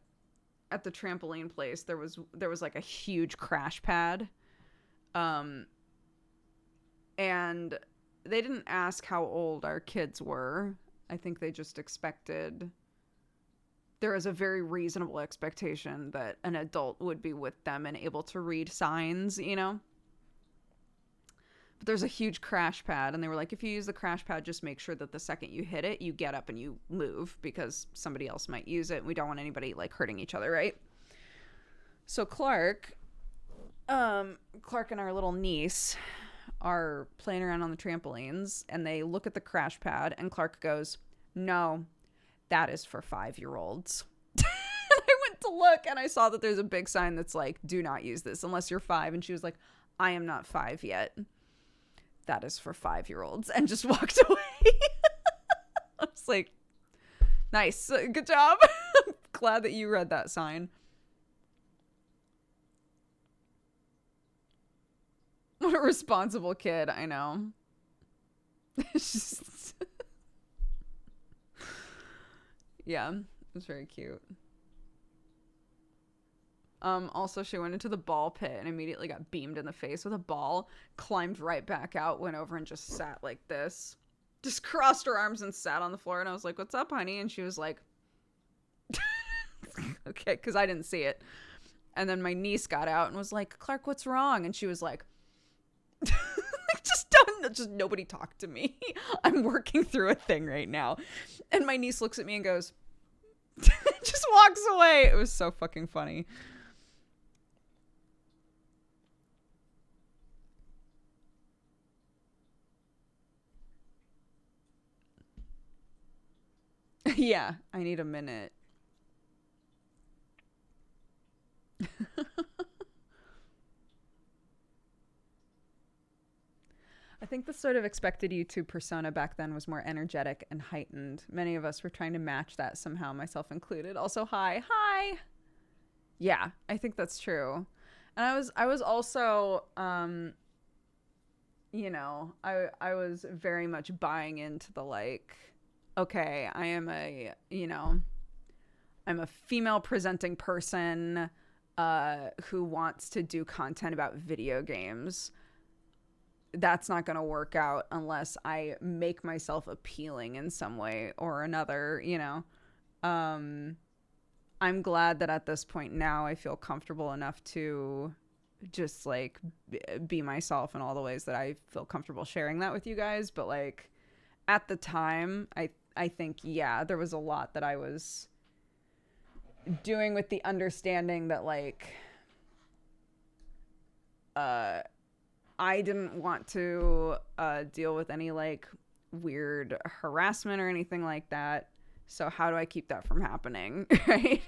the trampoline place, there was like a huge crash pad. Um, and they didn't ask how old our kids were. I think they just expected... There is a very reasonable expectation that an adult would be with them and able to read signs, you know? But there's a huge crash pad, and they were like, if you use the crash pad, just make sure that the second you hit it, you get up and you move, because somebody else might use it, and we don't want anybody, like, hurting each other, right? So Clark and our little niece are playing around on the trampolines, and they look at the crash pad, and Clark goes, no, that is for 5-year-olds. And I went to look, and I saw that there's a big sign that's like, do not use this unless you're 5. And she was like, I am not 5 yet. That is for 5-year-olds, and just walked away. I was like, nice. Good job. I'm glad that you read that sign. What a responsible kid. I know. It's just... Yeah, it was very cute. Also, she went into the ball pit and immediately got beamed in the face with a ball, climbed right back out, went over and just sat like this. Just crossed her arms and sat on the floor, and I was like, what's up, honey? And she was like, okay, because I didn't see it. And then my niece got out and was like, Clark, what's wrong? And she was like, just nobody talk to me. I'm working through a thing right now. And my niece looks at me and goes, just walks away. It was so fucking funny. Yeah, I need a minute. I think the sort of expected YouTube persona back then was more energetic and heightened. Many of us were trying to match that somehow, myself included. Also, hi. Yeah, I think that's true. And I was also, you know, I was very much buying into the, like, okay, I am a, you know, I'm a female presenting person who wants to do content about video games. that's not going to work out unless I make myself appealing in some way or another, you know. I'm glad that at this point now I feel comfortable enough to just like be myself in all the ways that I feel comfortable sharing that with you guys. But like at the time, I think, yeah, there was a lot that I was doing with the understanding that like I didn't want to deal with any like weird harassment or anything like that. So how do I keep that from happening? Right?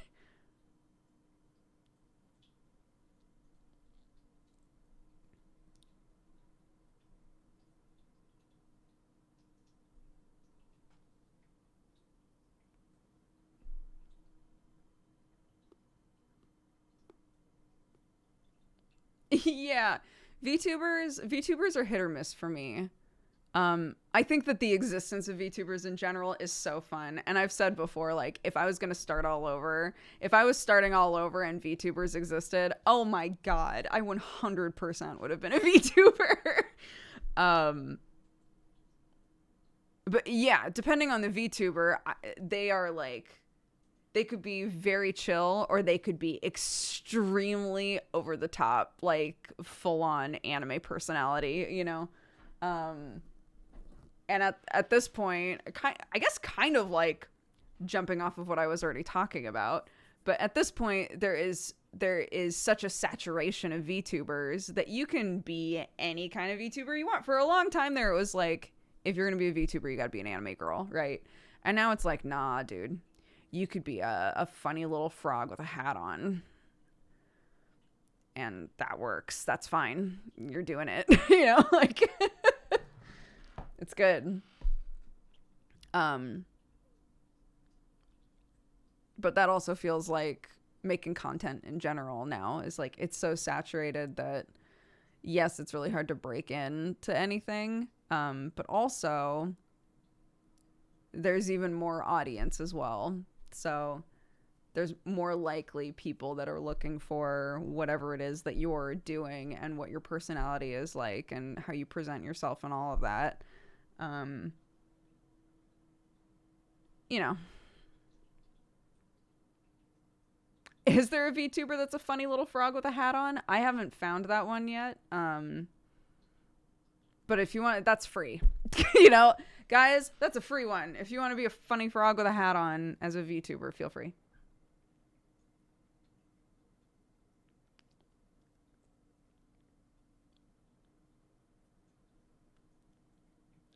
Yeah. VTubers are hit or miss for me. I think that the existence of VTubers in general is so fun. And I've said before, like, if I was going to start all over, if I was starting all over and VTubers existed, oh my God, I 100% would have been a VTuber. But yeah, depending on the VTuber, they are like, they could be very chill or they could be extremely over the top, like full on anime personality, you know? And at this point, I guess kind of like jumping off of what I was already talking about, but at this point there is such a saturation of VTubers that you can be any kind of VTuber you want. For a long time there, it was like, if you're gonna be a VTuber, you gotta be an anime girl, right? And now it's like, nah, dude, you could be a funny little frog with a hat on, and that works. That's fine. You're doing it. You know, like it's good. But that also feels like making content in general now is like, it's so saturated that yes, it's really hard to break into anything. But also there's even more audience as well. So there's more likely people that are looking for whatever it is that you're doing and what your personality is like and how you present yourself and all of that. You know, is there a VTuber that's a funny little frog with a hat on? I haven't found that one yet. But if you want, that's free. You know, guys, that's a free one. If you want to be a funny frog with a hat on as a VTuber, feel free.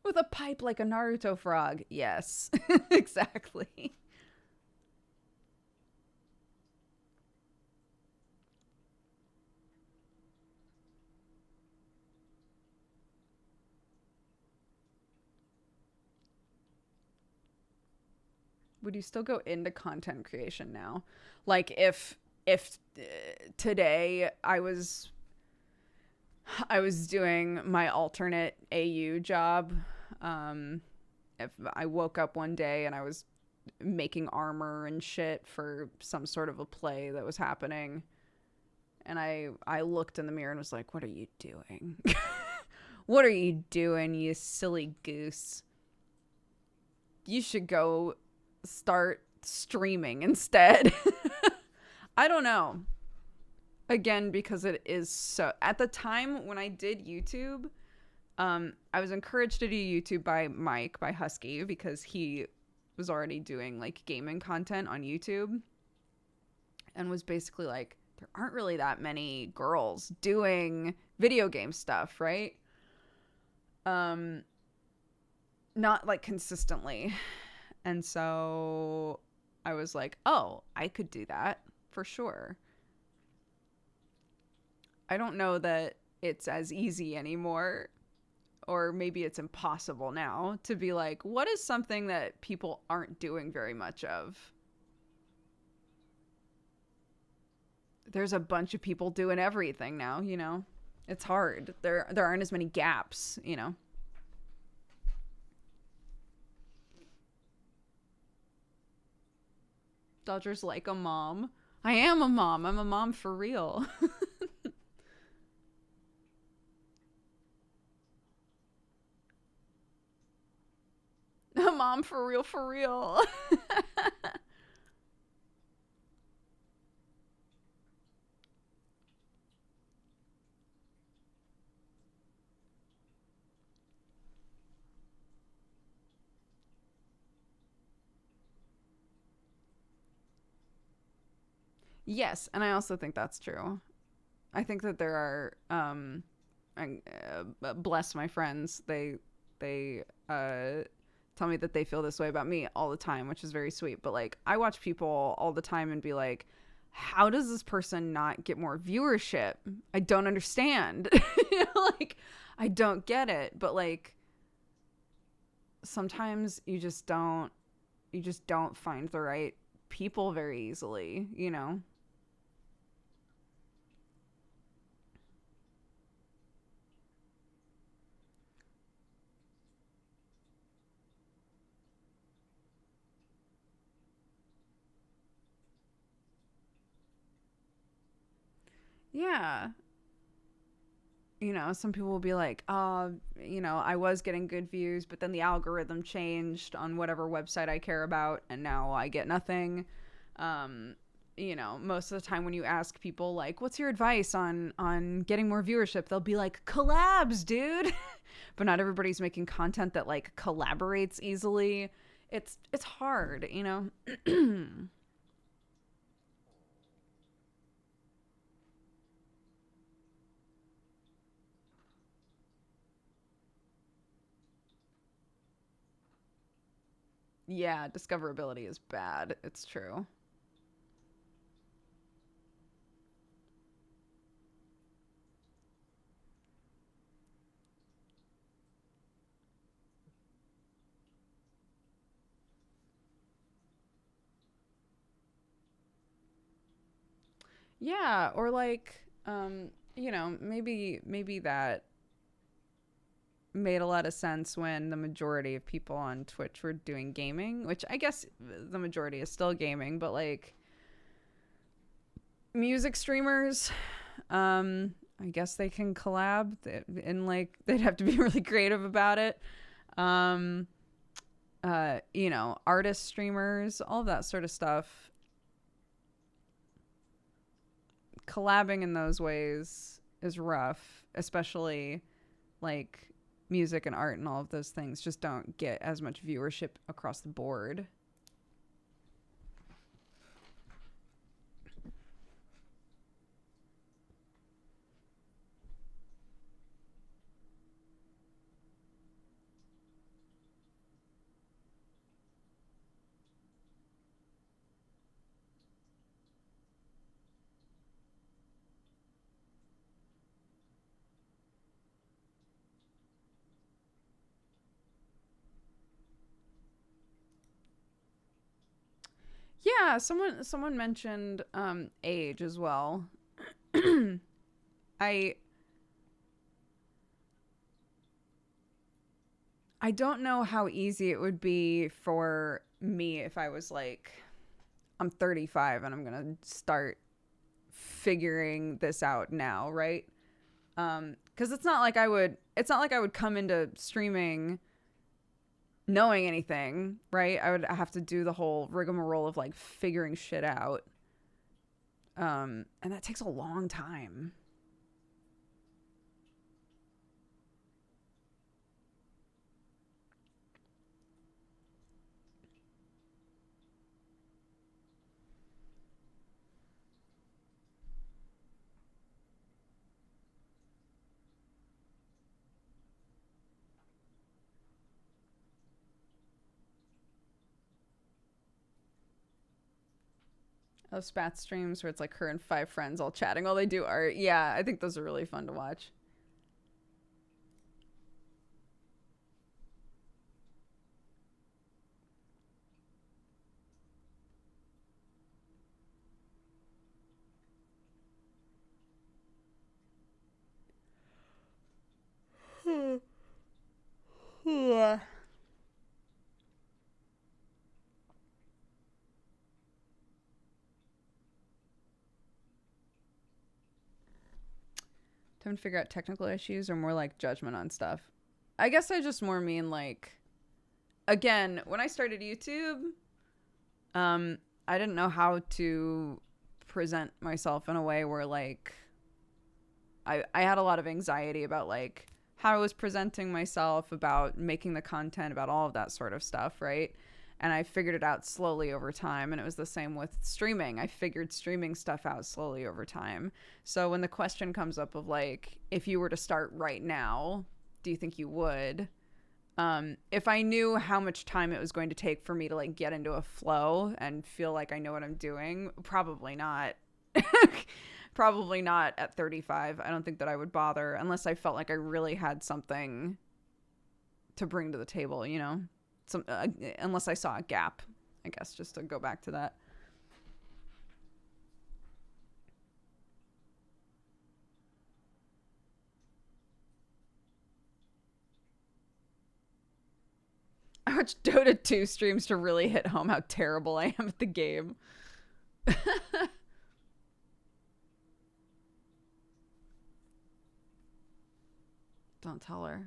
With a pipe like a Naruto frog. Yes, exactly. Would you still go into content creation now? Like if today I was doing my alternate AU job. If I woke up one day and I was making armor and shit for some sort of a play that was happening, and I looked in the mirror and was like, what are you doing? What are you doing, you silly goose? You should go start streaming instead. I don't know. Again, because it is so... At the time when I did YouTube, I was encouraged to do YouTube by Mike, by Husky, because he was already doing like gaming content on YouTube and was basically like, there aren't really that many girls doing video game stuff, right? Not like consistently. And so I was like, oh, I could do that for sure. I don't know that it's as easy anymore, or maybe it's impossible now to be like, what is something that people aren't doing very much of? There's a bunch of people doing everything now, you know? It's hard. There aren't as many gaps, you know? Dodger's like a mom. I am a mom. I'm a mom for real. mom for real, for real. Yes, and I also think that's true. I think that there are bless my friends. They tell me that they feel this way about me all the time, which is very sweet. But like, I watch people all the time and be like, how does this person not get more viewership? I don't understand. Like, I don't get it. But like, sometimes you just don't find the right people very easily, you know? Yeah. Some people will be like, I was getting good views, but then the algorithm changed on whatever website I care about, and now I get nothing. Um, most of the time when you ask people like, what's your advice on getting more viewership, they'll be like, collabs, dude. But not everybody's making content that like collaborates easily. It's hard. Yeah, discoverability is bad. It's true. Yeah, or like, maybe that made a lot of sense when the majority of people on Twitch were doing gaming, which I guess the majority is still gaming, but like music streamers, I guess they can collab and like they'd have to be really creative about it. Um, artist streamers, all of that sort of stuff. Collabing in those ways is rough, especially like music and art and all of those things just don't get as much viewership across the board. Yeah, someone mentioned age as well. I I don't know how easy it would be for me if I was like, I'm 35 and I'm going to start figuring this out now, right? Cuz it's not like I would come into streaming knowing anything, right? I would have to do the whole rigmarole of like figuring shit out. And that takes a long time. Those spat streams where it's like her and five friends all chatting while they do art. Yeah, I think those are really fun to watch. Trying to figure out technical issues or more like judgment on stuff. I guess I just more mean like again, when I started YouTube, I didn't know how to present myself in a way where like I had a lot of anxiety about like how I was presenting myself, about making the content, about all of that sort of stuff, right? And I figured it out slowly over time. And it was the same with streaming. I figured streaming stuff out slowly over time. So when the question comes up of like, if you were to start right now, do you think you would? If I knew how much time it was going to take for me to like get into a flow and feel like I know what I'm doing, probably not. Probably not at 35. I don't think that I would bother unless I felt like I really had something to bring to the table, you know? Unless I saw a gap, I guess, just to go back to that. I watched Dota 2 streams to really hit home how terrible I am at the game. Don't tell her.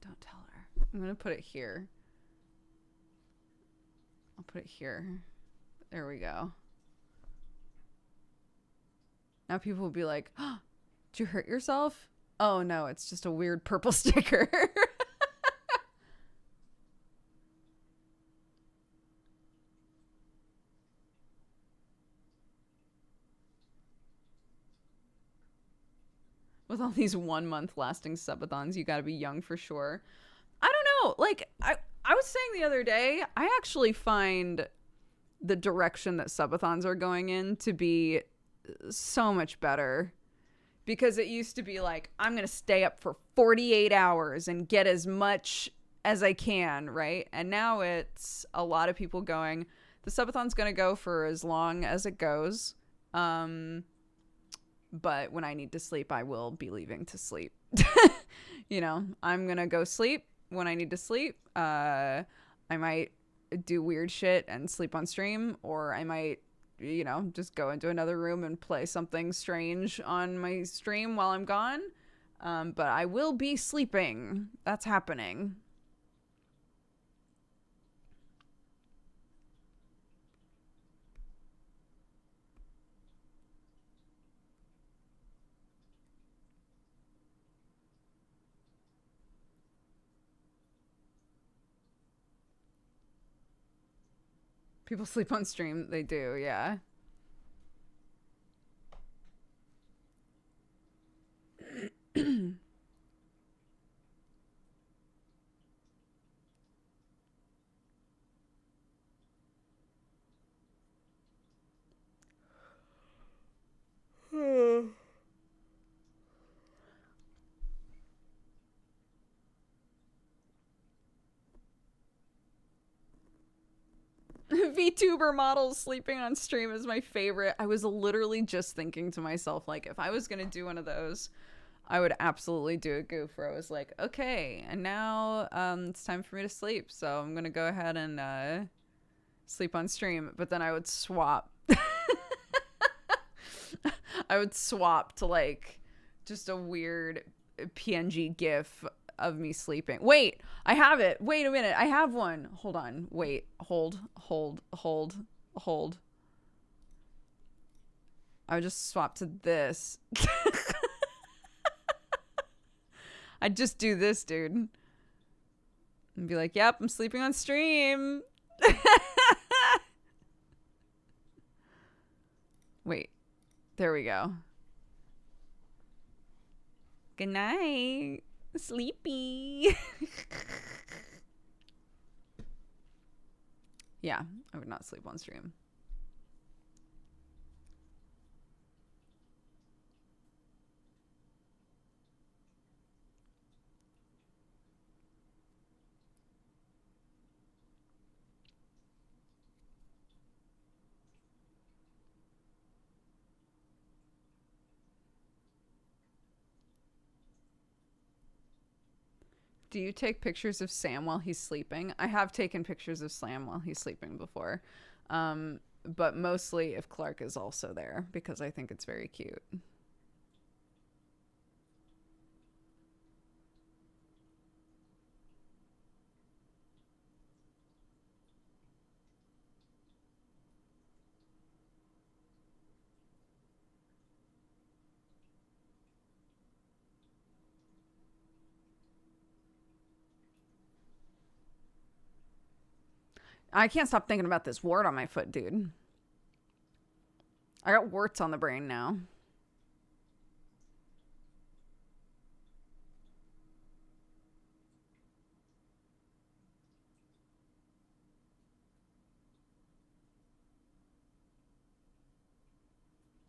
Don't tell her. I'm going to put it here. I'll put it here. There we go. Now people will be like, oh, did you hurt yourself? Oh no, it's just a weird purple sticker. With all these 1 month lasting subathons, you gotta be young for sure. I don't know. Like, I was saying the other day, I actually find the direction that subathons are going in to be so much better. Because it used to be like, I'm going to stay up for 48 hours and get as much as I can, right? And now it's a lot of people going, the subathon's going to go for as long as it goes. But when I need to sleep, I will be leaving to sleep. You know, I'm going to go sleep when I need to sleep. I might do weird shit and sleep on stream, or I might, you know, just go into another room and play something strange on my stream while I'm gone. But I will be sleeping. That's happening. People sleep on stream. They do, yeah. VTuber models sleeping on stream is my favorite. I was literally just thinking to myself, like, if I was going to do one of those, I would absolutely do a goof where I was like, okay, and now it's time for me to sleep. So I'm going to go ahead and sleep on stream. But then I would swap. I would swap to like just a weird PNG GIF of me sleeping. Wait, I have it. Wait a minute. I have one. Hold on. Wait. Hold. I would just swap to this. I'd just do this, dude. And be like, yep, I'm sleeping on stream. Wait. There we go. Good night. Sleepy. Yeah, I would not sleep on stream. Do you take pictures of Sam while he's sleeping? I have taken pictures of Sam while he's sleeping before. But mostly if Clark is also there, because I think it's very cute. I can't stop thinking about this wart on my foot, dude. I got warts on the brain now.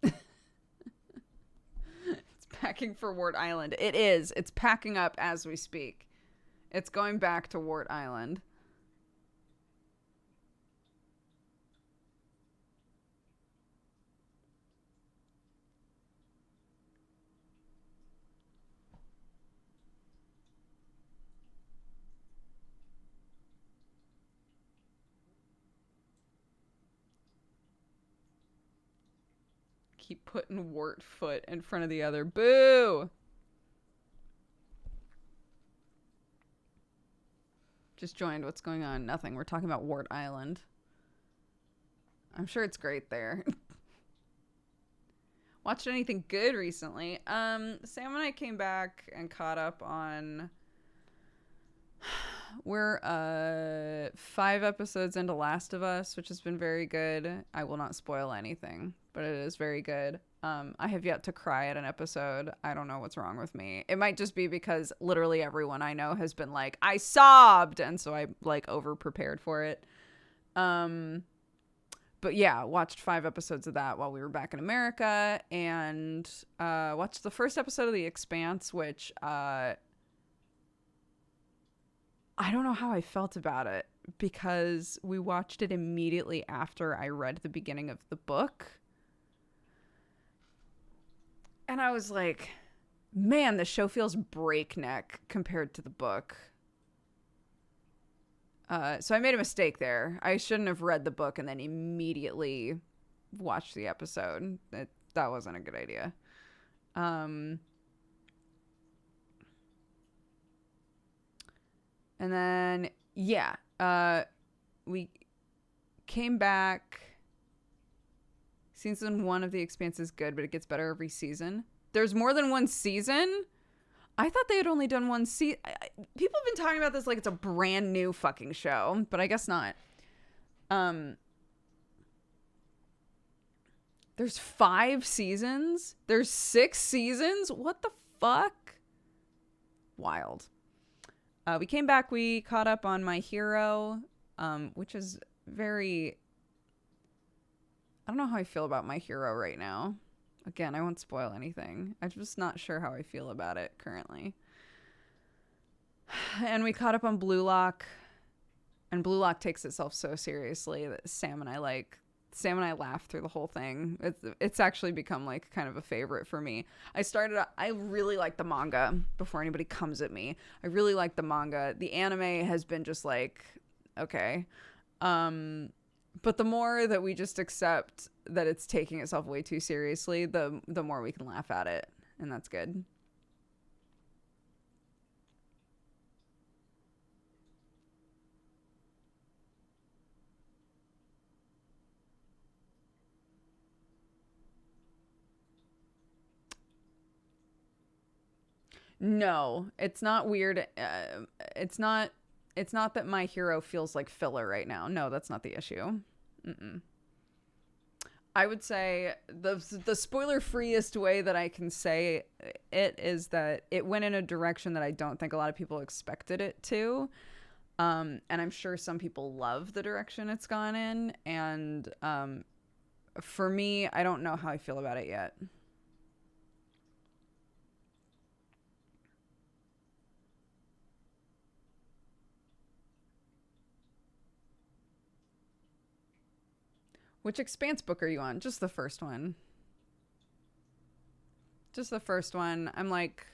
It's packing for Wart Island. It is. It's packing up as we speak. It's going back to Wart Island. Keep putting wart foot in front of the other. Boo! Just joined. What's going on? Nothing. We're talking about Wart Island. I'm sure it's great there. Watched anything good recently? Sam and I came back and caught up on... We're 5 episodes into Last of Us, which has been very good. I will not spoil anything, but it is very good. I have yet to cry at an episode. I don't know what's wrong with me. It might just be because literally everyone I know has been like, I sobbed, and so I like over prepared for it. But yeah, watched 5 episodes of that while we were back in America, and watched the first episode of The Expanse, which I don't know how I felt about it, because we watched it immediately after I read the beginning of the book. And I was like, man, the show feels breakneck compared to the book. So I made a mistake there. I shouldn't have read the book and then immediately watched the episode. That wasn't a good idea. And then, yeah, we came back. Season 1 of The Expanse is good, but it gets better every season. There's more than one season? I thought they had only done one season. People have been talking about this like it's a brand new fucking show, but I guess not. There's 5 seasons? There's 6 seasons? What the fuck? Wild. We came back, we caught up on My Hero, which is very... I don't know how I feel about My Hero right now. Again, I won't spoil anything. I'm just not sure how I feel about it currently. And we caught up on Blue Lock. And Blue Lock takes itself so seriously that Sam and I laugh through the whole thing. It's actually become like kind of a favorite for me. I really like the manga before anybody comes at me. I really like the manga. The anime has been just like, okay. But the more that we just accept that it's taking itself way too seriously, the more we can laugh at it. And that's good. No, it's not weird. It's not that My Hero feels like filler right now. No, that's not the issue. Mm-mm. I would say the spoiler-freest way that I can say it is that it went in a direction that I don't think a lot of people expected it to. And I'm sure some people love the direction it's gone in. And for me, I don't know how I feel about it yet. Which Expanse book are you on? Just the first one. Just the first one. I'm like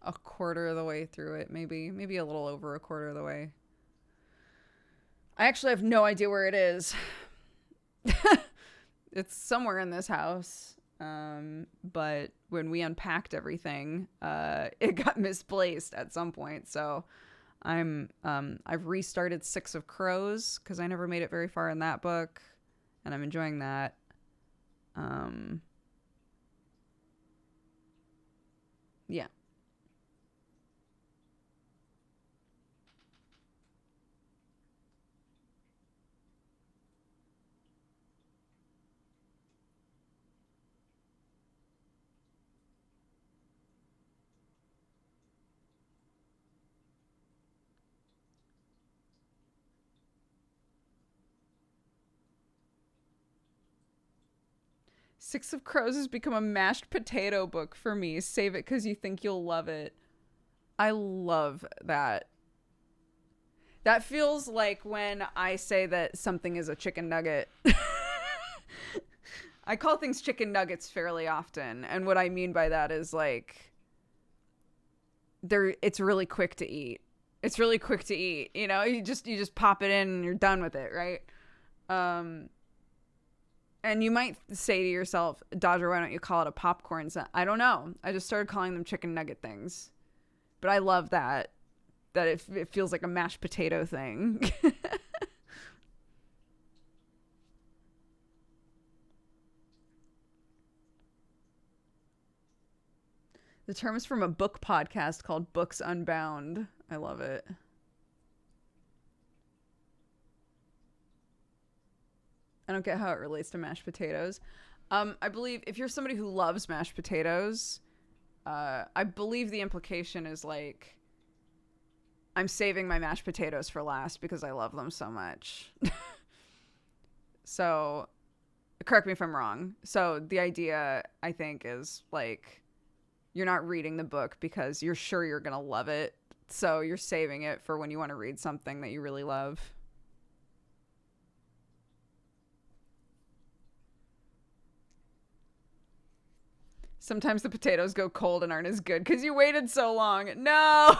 a quarter of the way through it, maybe a little over a quarter of the way. I actually have no idea where it is. It's somewhere in this house. But when we unpacked everything, it got misplaced at some point. So I've restarted Six of Crows because I never made it very far in that book. And I'm enjoying that. Yeah. Six of Crows has become a mashed potato book for me. Save it because you think you'll love it. I love that. That feels like when I say that something is a chicken nugget. I call things chicken nuggets fairly often. And what I mean by that is like, it's really quick to eat. It's really quick to eat. You know, you just pop it in and you're done with it, right? And you might say to yourself, Dodger, why don't you call it a popcorn? I don't know. I just started calling them chicken nugget things. But I love that it feels like a mashed potato thing. The term is from a book podcast called Books Unbound. I love it. I don't get how it relates to mashed potatoes. I believe if you're somebody who loves mashed potatoes, I believe the implication is like, I'm saving my mashed potatoes for last because I love them so much. So, correct me if I'm wrong. So the idea, I think, is like, you're not reading the book because you're sure you're going to love it. So you're saving it for when you want to read something that you really love. Sometimes the potatoes go cold and aren't as good because you waited so long. No!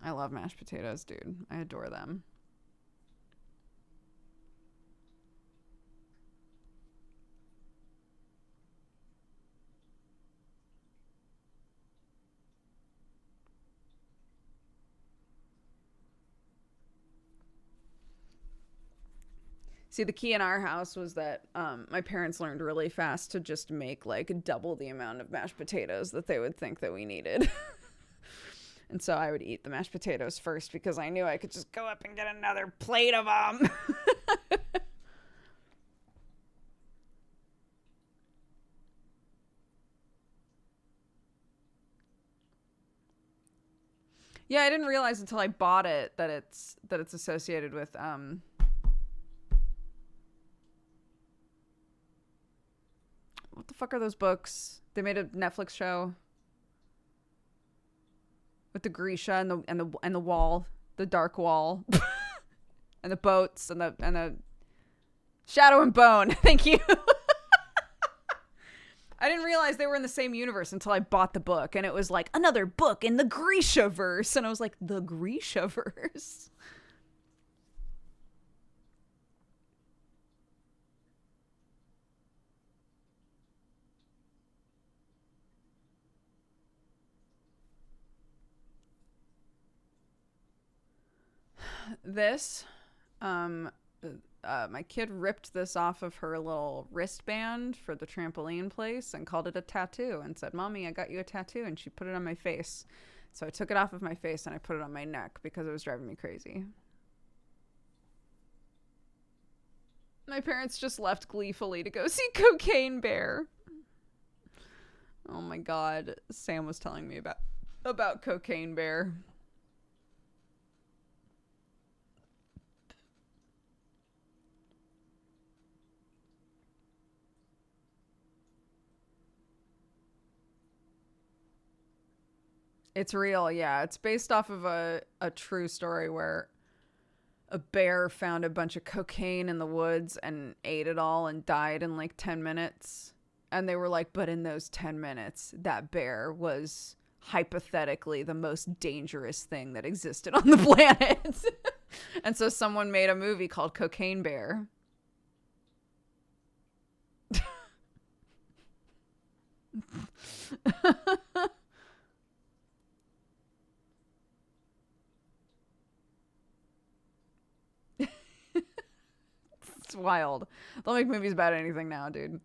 I love mashed potatoes, dude. I adore them. See, the key in our house was that my parents learned really fast to just make like double the amount of mashed potatoes that they would think that we needed. And so I would eat the mashed potatoes first because I knew I could just go up and get another plate of them. Yeah, I didn't realize until I bought it that it's associated with what the fuck are those books? They made a Netflix show with the Grisha and the wall, the dark wall, and the boats and the Shadow and Bone. Thank you. I didn't realize they were in the same universe until I bought the book, and it was like another book in the Grisha verse, and I was like, the Grisha verse. This, my kid ripped this off of her little wristband for the trampoline place and called it a tattoo and said, Mommy, I got you a tattoo. And she put it on my face. So I took it off of my face and I put it on my neck because it was driving me crazy. My parents just left gleefully to go see Cocaine Bear. Oh my God. Sam was telling me about Cocaine Bear. It's real, yeah. It's based off of a true story where a bear found a bunch of cocaine in the woods and ate it all and died in like 10 minutes. And they were like, but in those 10 minutes, that bear was hypothetically the most dangerous thing that existed on the planet. And so someone made a movie called Cocaine Bear. It's wild. They'll make movies about anything now, dude.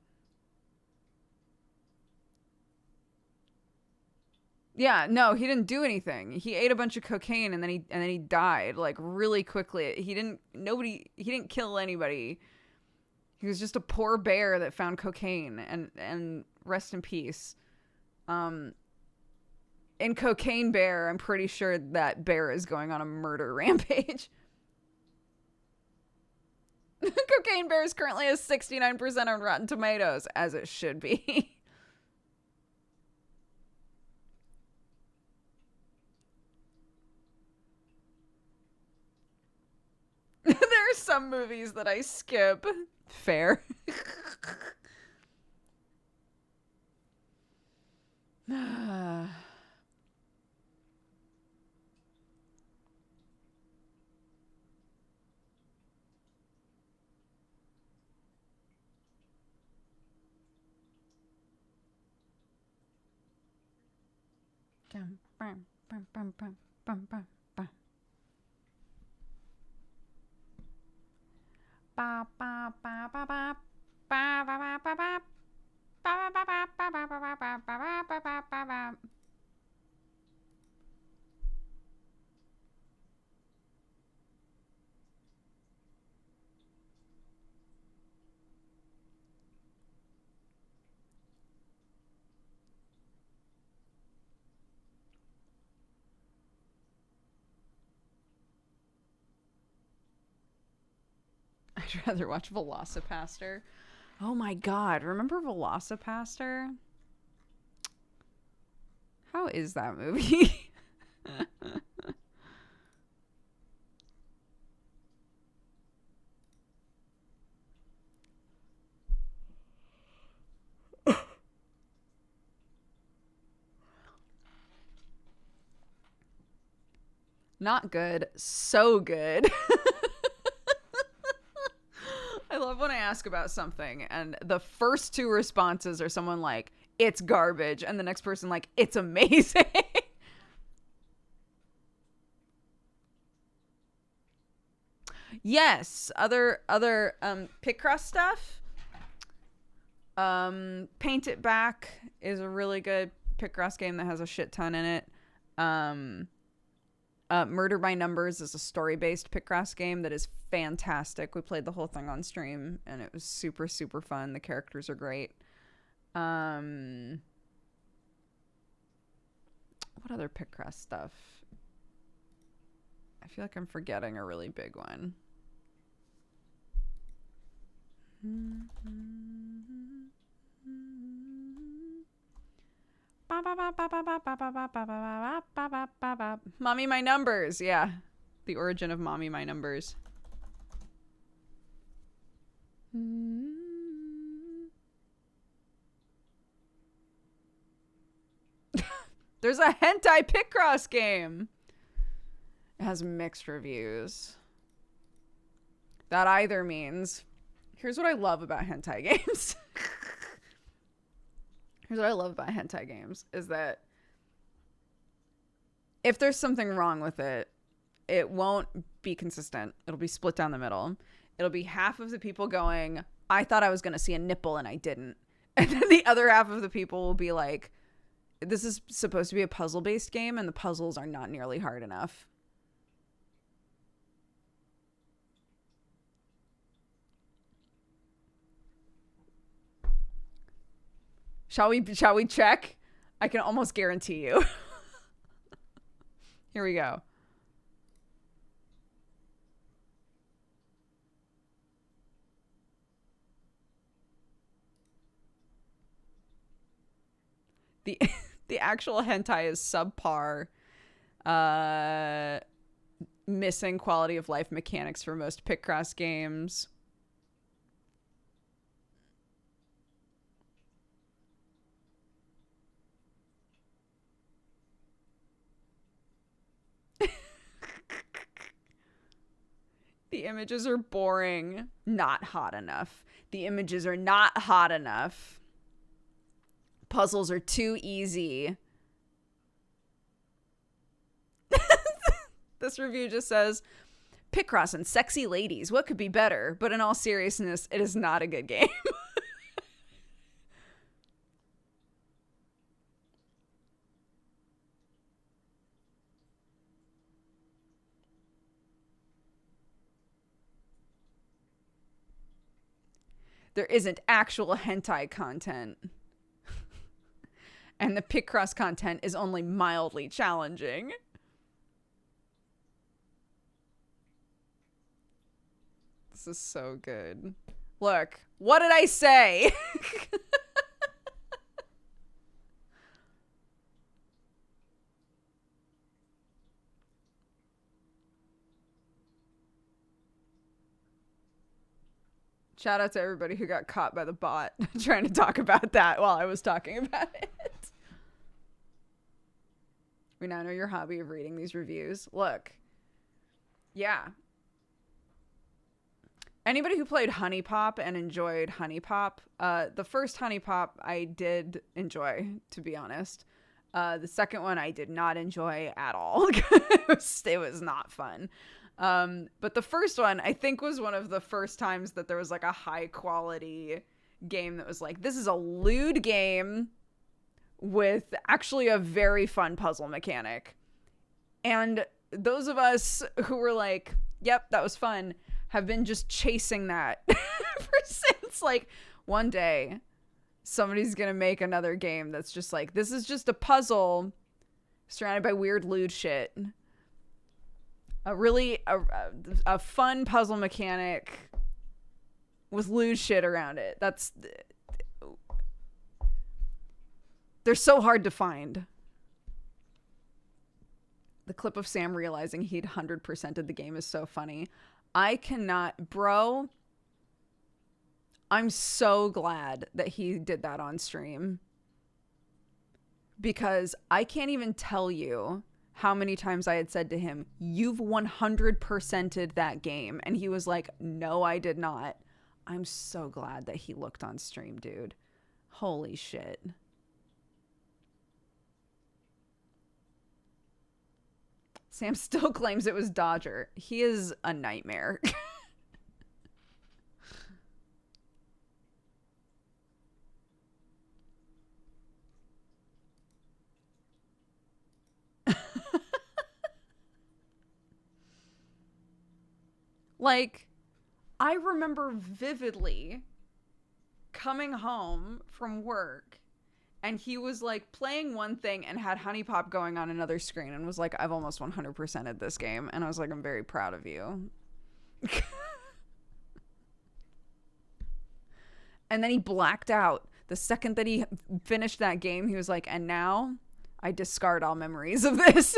Yeah, no, he didn't do anything. He ate a bunch of cocaine and then he died like really quickly. He didn't kill anybody. He was just a poor bear that found cocaine and rest in peace. In Cocaine Bear, I'm pretty sure that bear is going on a murder rampage. Cocaine Bear is currently a 69% on Rotten Tomatoes, as it should be. There are some movies that I skip. Fair. I'd rather watch Velocipaster. Oh my god, remember Velocipaster? How is that movie? Not good, so good. I love when I ask about something and the first two responses are someone like, it's garbage, and the next person like, it's amazing. Yes, other Picross stuff. Paint It Back is a really good Picross game that has a shit ton in it. Murder by Numbers is a story-based Picross game that is fantastic. We played the whole thing on stream, and it was super, super fun. The characters are great. What other Picross stuff? I feel like I'm forgetting a really big one. Mommy My Numbers, yeah. The origin of Mommy My Numbers. There's a hentai Picross game. It has mixed reviews. That either means... Here's what I love about hentai games. Here's what I love about hentai games is that if there's something wrong with it, it won't be consistent. It'll be split down the middle. It'll be half of the people going, I thought I was going to see a nipple and I didn't. And then the other half of the people will be like, this is supposed to be a puzzle-based game and the puzzles are not nearly hard enough. Shall we check? I can almost guarantee you. Here we go. The actual hentai is subpar. Missing quality of life mechanics for most Picross games. The images are boring. Not hot enough. The images are not hot enough. Puzzles are too easy. This review just says, Picross and sexy ladies. What could be better? But in all seriousness, it is not a good game. There isn't actual hentai content. And the Picross content is only mildly challenging. This is so good. Look, what did I say? Shout out to everybody who got caught by the bot trying to talk about that while I was talking about it. We now know your hobby of reading these reviews. Look. Yeah. Anybody who played Honey Pop and enjoyed Honey Pop, the first Honey Pop I did enjoy, to be honest. The second one I did not enjoy at all. It was not fun. But the first one I think was one of the first times that there was like a high quality game that was like, this is a lewd game with actually a very fun puzzle mechanic. And those of us who were like, yep, that was fun, have been just chasing that ever since. Like, one day somebody's gonna make another game that's just like, this is just a puzzle surrounded by weird lewd shit. A fun puzzle mechanic with lewd shit around it. They're so hard to find. The clip of Sam realizing he'd 100%ed the game is so funny. I cannot, bro. I'm so glad that he did that on stream. Because I can't even tell you how many times I had said to him, you've 100%ed that game. And he was like, no, I did not. I'm so glad that he looked on stream, dude. Holy shit. Sam still claims it was Dodger. He is a nightmare. Like, I remember vividly coming home from work and he was like playing one thing and had Honey Pop going on another screen and was like, I've almost 100%ed this game. And I was like, I'm very proud of you. And then he blacked out. The second that he finished that game, he was like, and now I discard all memories of this.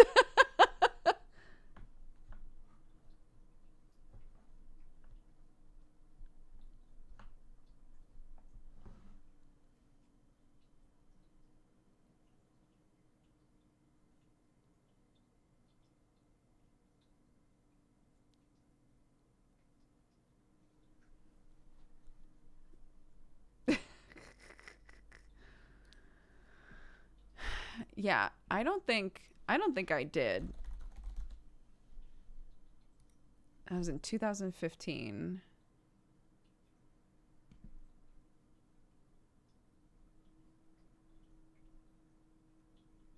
Yeah, I don't think I did. That was in 2015.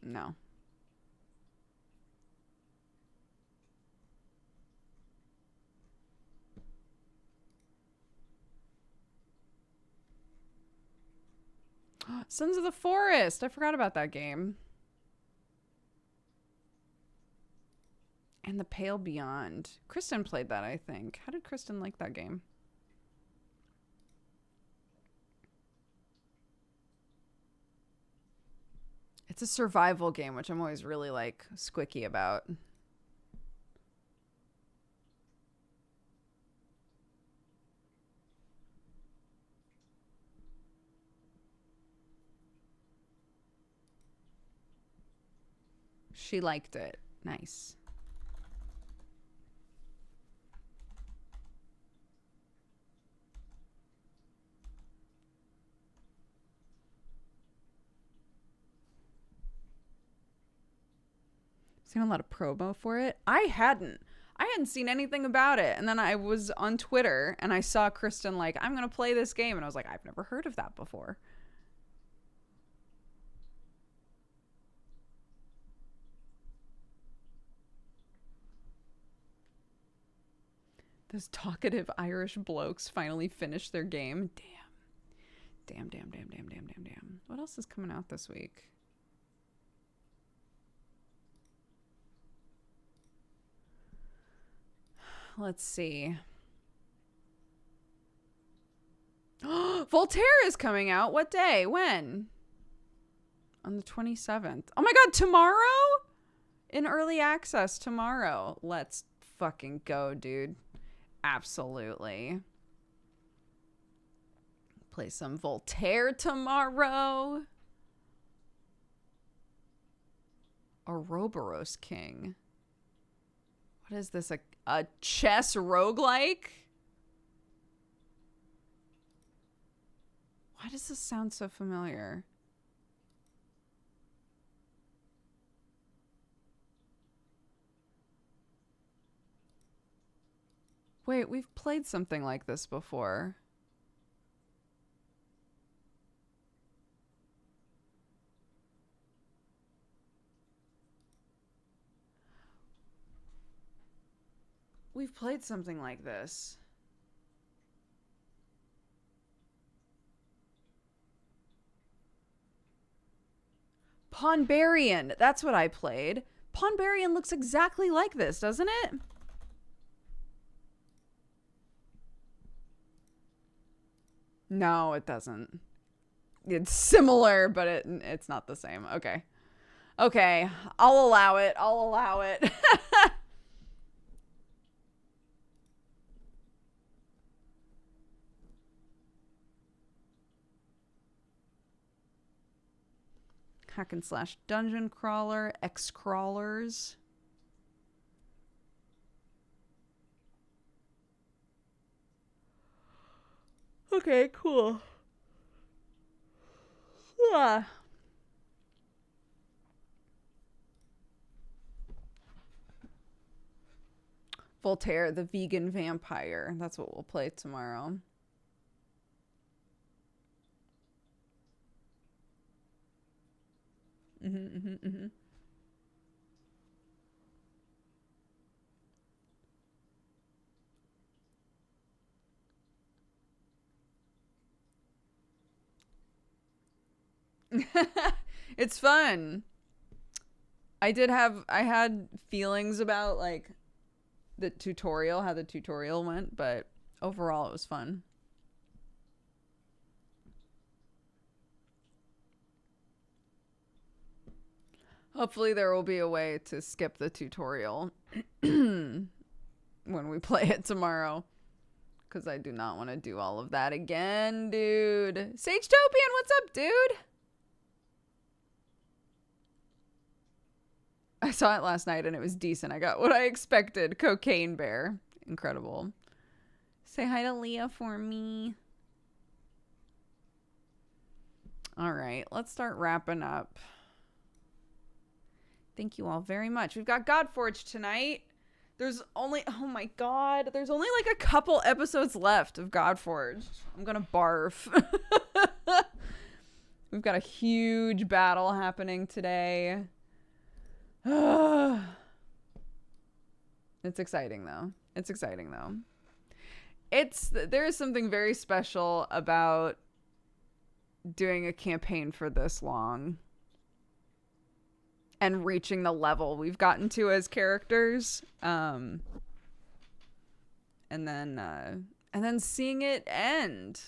No. Sons of the Forest. I forgot about that game. And The Pale Beyond. Kristen played that, I think. How did Kristen like that game? It's a survival game, which I'm always really like squicky about. She liked it. Nice. Seen a lot of promo for it. I hadn't seen anything about it. And then I was on Twitter and I saw Kristen like, I'm going to play this game. And I was like, I've never heard of that before. Those talkative Irish blokes finally finished their game. Damn. What else is coming out this week? let's see. Voltaire is coming out. What day? When? On the 27th. Oh my god, tomorrow? In early access tomorrow. Let's fucking go, dude. Absolutely. Play some Voltaire tomorrow. Ouroboros King. What is this? A chess roguelike? Why does this sound so familiar? Wait, we've played something like this before. We've played something like this. Ponbarian. That's what I played. Ponbarian looks exactly like this, doesn't it? No, it doesn't. It's similar, but it's not the same. Okay. Okay. I'll allow it. I'll allow it. Hack and slash dungeon crawler, X crawlers. Okay, cool. Voltaire, the vegan vampire. That's what we'll play tomorrow. It's fun. I had feelings about like the tutorial, how the tutorial went, but overall it was fun. Hopefully there will be a way to skip the tutorial when we play it tomorrow. Because I do not want to do all of that again, dude. Sagetopian, what's up, dude? I saw it last night and it was decent. I got what I expected. Cocaine Bear. Incredible. Say hi to Leah for me. All right, let's start wrapping up. Thank you all very much. We've got Godforged tonight. There's only, oh my god, there's only like a couple episodes left of Godforged. I'm gonna barf. We've got a huge battle happening today. It's exciting though. It's exciting though. There is something very special about doing a campaign for this long and reaching the level we've gotten to as characters, and then seeing it end.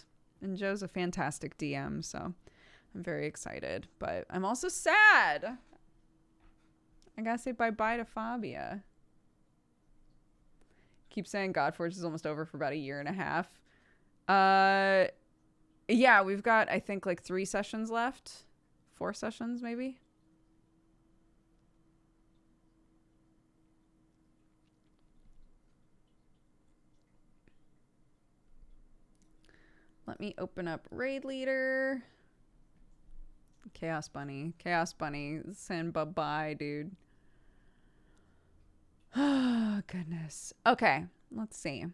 And Joe's a fantastic DM, so I'm very excited, but I'm also sad. I gotta say bye-bye to Fabia. Keep saying Godforged is almost over for about a year and a half. Yeah, we've got, I think, like 3 sessions left. 4 sessions, maybe. Let me open up Raid Leader. Chaos Bunny. Chaos Bunny saying bye-bye, dude. Oh, goodness. Okay, let's see.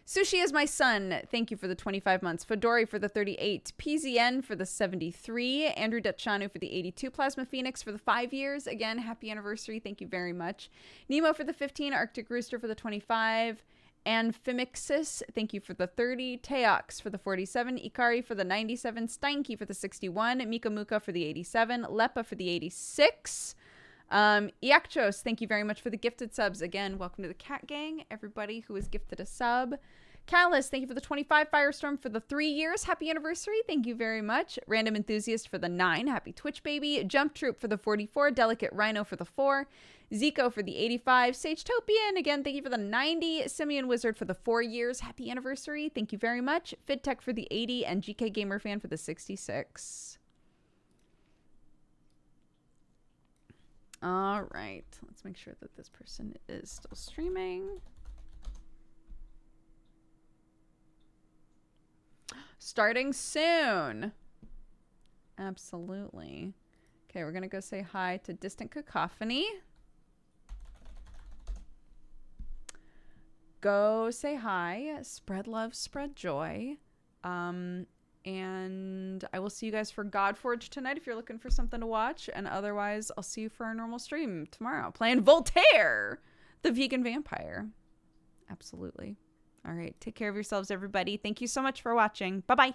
Sushi is my son. Thank you for the 25 months. Fedori for the 38. PZN for the 73. Andrew Dutchanu for the 82. Plasma Phoenix for the 5 years. Again, happy anniversary. Thank you very much. Nemo for the 15. Arctic Rooster for the 25. And Fimixis, thank you for the 30. Teox for the 47. Ikari for the 97. Steinke for the 61. Mika Muka for the 87. Lepa for the 86. Iacchos, thank you very much for the gifted subs. Again, welcome to the Cat Gang, everybody who is gifted a sub. Callus, thank you for the 25. Firestorm for the 3 years. Happy anniversary. Thank you very much. Random Enthusiast for the 9. Happy Twitch baby. Jump Troop for the 44. Delicate Rhino for the 4. Zico for the 85. Sagetopian, again, thank you for the 90. Simeon Wizard for the 4 years. Happy anniversary. Thank you very much. FidTech for the 80. And GK Gamer Fan for the 66. All right. Let's make sure that this person is still streaming. Starting soon. Absolutely. Okay, we're going to go say hi to Distant Cacophony. Go say hi. Spread love, spread joy. And I will see you guys for Godforge tonight if you're looking for something to watch. And otherwise, I'll see you for our normal stream tomorrow. Playing Voltaire, the vegan vampire. Absolutely. All right. Take care of yourselves, everybody. Thank you so much for watching. Bye-bye.